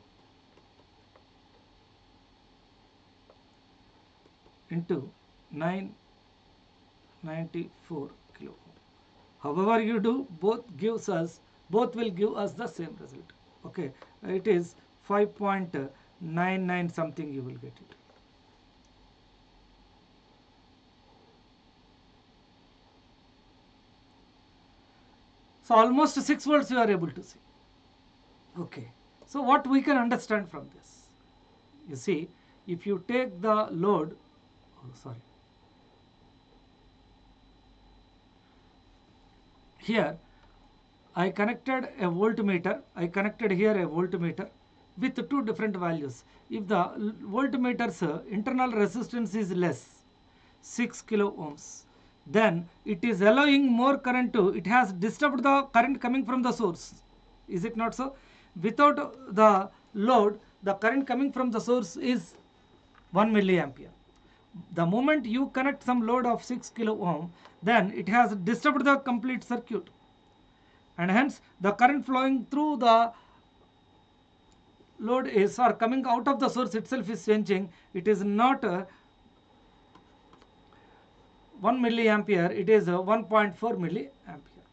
into 994 kilo ohm. However you do, both will give us the same result. Okay, it is 5.99 something, you will get it. So almost 6 volts you are able to see. Okay, so what we can understand from this? You see, if you take the load, here I connected a voltmeter, I connected here a voltmeter with two different values. If the voltmeter's internal resistance is less, 6 kilo ohms, then it is allowing more current to, it has disturbed the current coming from the source. Is it not so? Without the load, the current coming from the source is 1 milliampere. The moment you connect some load of 6 kilo ohm, then it has disturbed the complete circuit, and hence the current flowing through the load is, or coming out of the source itself, is changing. It is not 1 milliampere, it is 1.4 milliampere.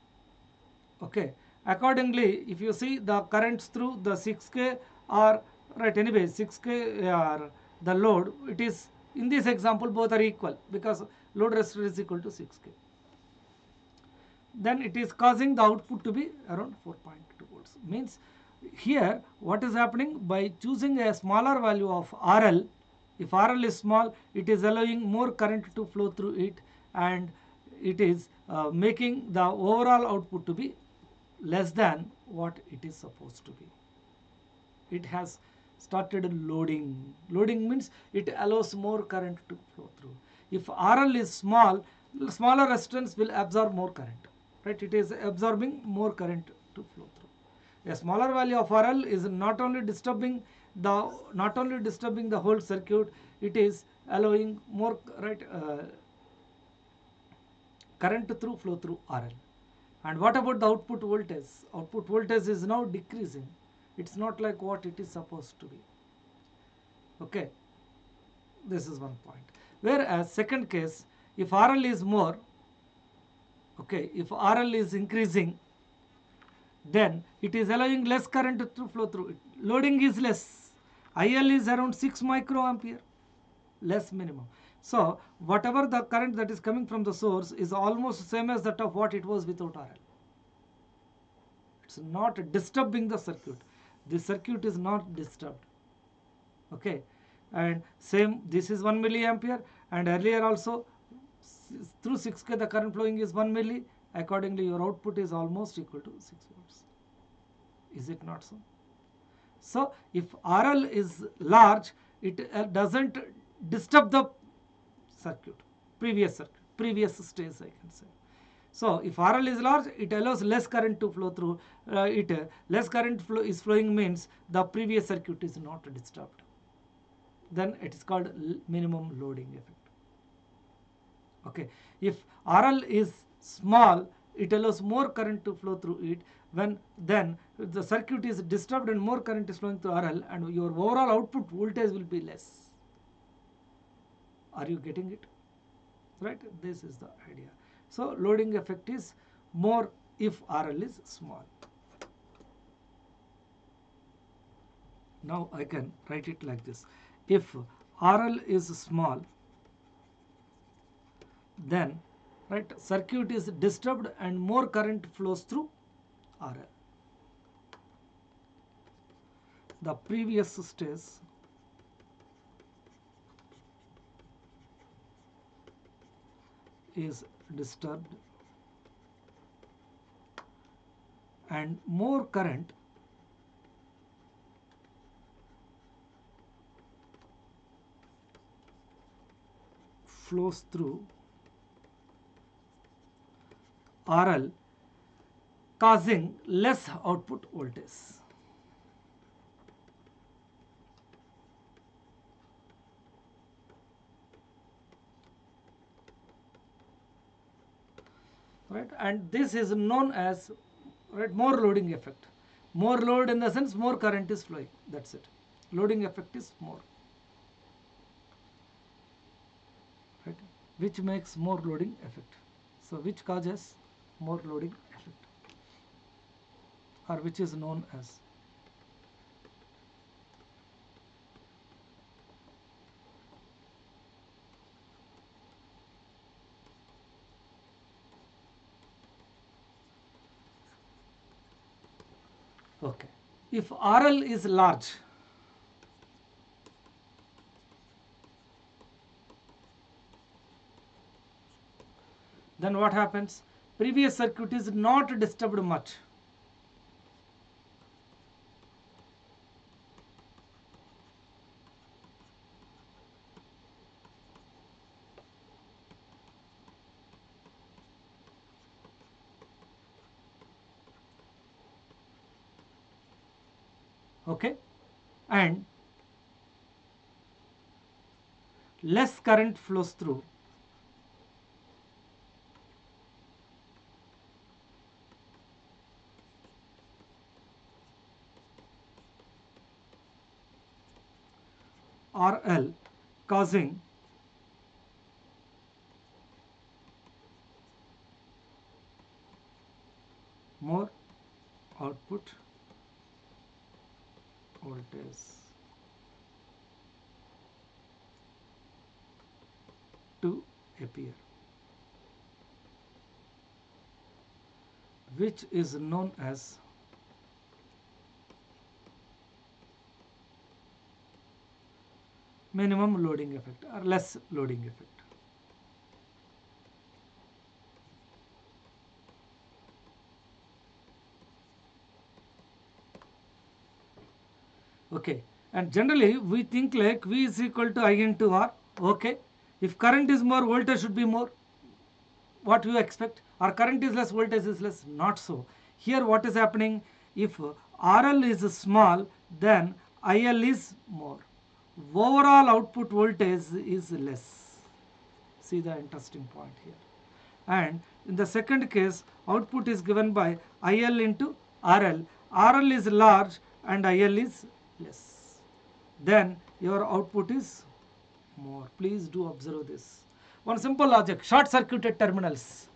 Okay, accordingly if you see the currents through the 6K, or right, anyway 6K or the load, it is, in this example both are equal because load resistor is equal to 6K. Then it is causing the output to be around 4.2 volts. Means here what is happening, by choosing a smaller value of RL, if RL is small, it is allowing more current to flow through it, and it is making the overall output to be less than what it is supposed to be. It has started loading. Loading means it allows more current to flow through. If RL is small, smaller resistance will absorb more current. Right? It is absorbing more current to flow through. A smaller value of RL is not only disturbing the whole circuit, it is allowing more current to flow through RL. And what about the output voltage? Output voltage is now decreasing. It's not like what it is supposed to be. Okay, this is one point. Whereas second case, if RL is more, okay, if RL is increasing, then it is allowing less current to flow through it. Loading is less. IL is around 6 microampere, less minimum. So whatever the current that is coming from the source is almost same as that of what it was without RL. It's not disturbing the circuit. The circuit is not disturbed. Okay, and same, this is 1 milliampere, and earlier also through 6K the current flowing is 1 milli. Accordingly your output is almost equal to 6 volts. Is it not so? So if RL is large, it doesn't disturb the circuit, previous stage, I can say. So if RL is large, it allows less current to flow through it. Less current is flowing means the previous circuit is not disturbed. Then it is called minimum loading effect. Okay, if RL is small, it allows more current to flow through it. When then the circuit is disturbed and more current is flowing through RL, and your overall output voltage will be less. Are you getting it? Right? This is the idea. So loading effect is more if RL is small. Now I can write it like this. If RL is small, then right, circuit is disturbed and more current flows through RL. The previous stage is disturbed and more current flows through RL, causing less output voltage. Right, and this is known as, right, more loading effect. More load in the sense more current is flowing. That's it. Loading effect is more. Right, which makes more loading effect. So which causes more loading effect, or which is known as. Okay, if RL is large, then what happens? Previous circuit is not disturbed much. Okay, and less current flows through. RL, causing more output voltage to appear, which is known as minimum loading effect or less loading effect. Okay, and generally we think like V is equal to I into R. Okay, if current is more, voltage should be more. What you expect? Or current is less, voltage is less? Not so. Here what is happening? If RL is small, then IL is more. Overall output voltage is less. See the interesting point here. And in the second case, output is given by IL into RL. RL is large and IL is less. Then your output is more. Please do observe this. One simple logic: short circuited terminals,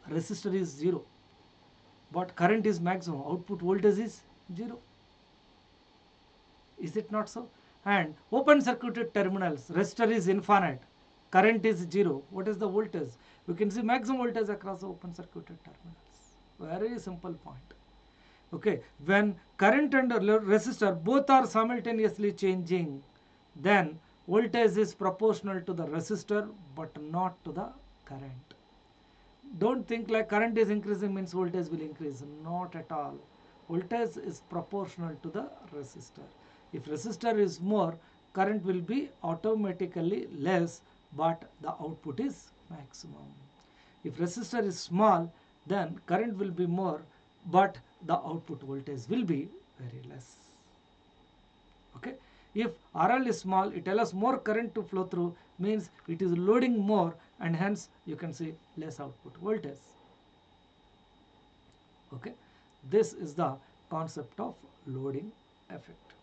resistor is 0, but current is maximum, output voltage is 0. Is it not so? And open circuited terminals, resistor is infinite, current is 0. What is the voltage? You can see maximum voltage across the open circuited terminals. Very simple point. Okay, when current and resistor both are simultaneously changing, then voltage is proportional to the resistor but not to the current. Don't think like current is increasing means voltage will increase. Not at all. Voltage is proportional to the resistor. If resistor is more, current will be automatically less, but the output is maximum. If resistor is small, then current will be more, but the output voltage will be very less. Okay, if RL is small, it allows more current to flow through, means it is loading more, and hence you can see less output voltage. Okay, this is the concept of loading effect.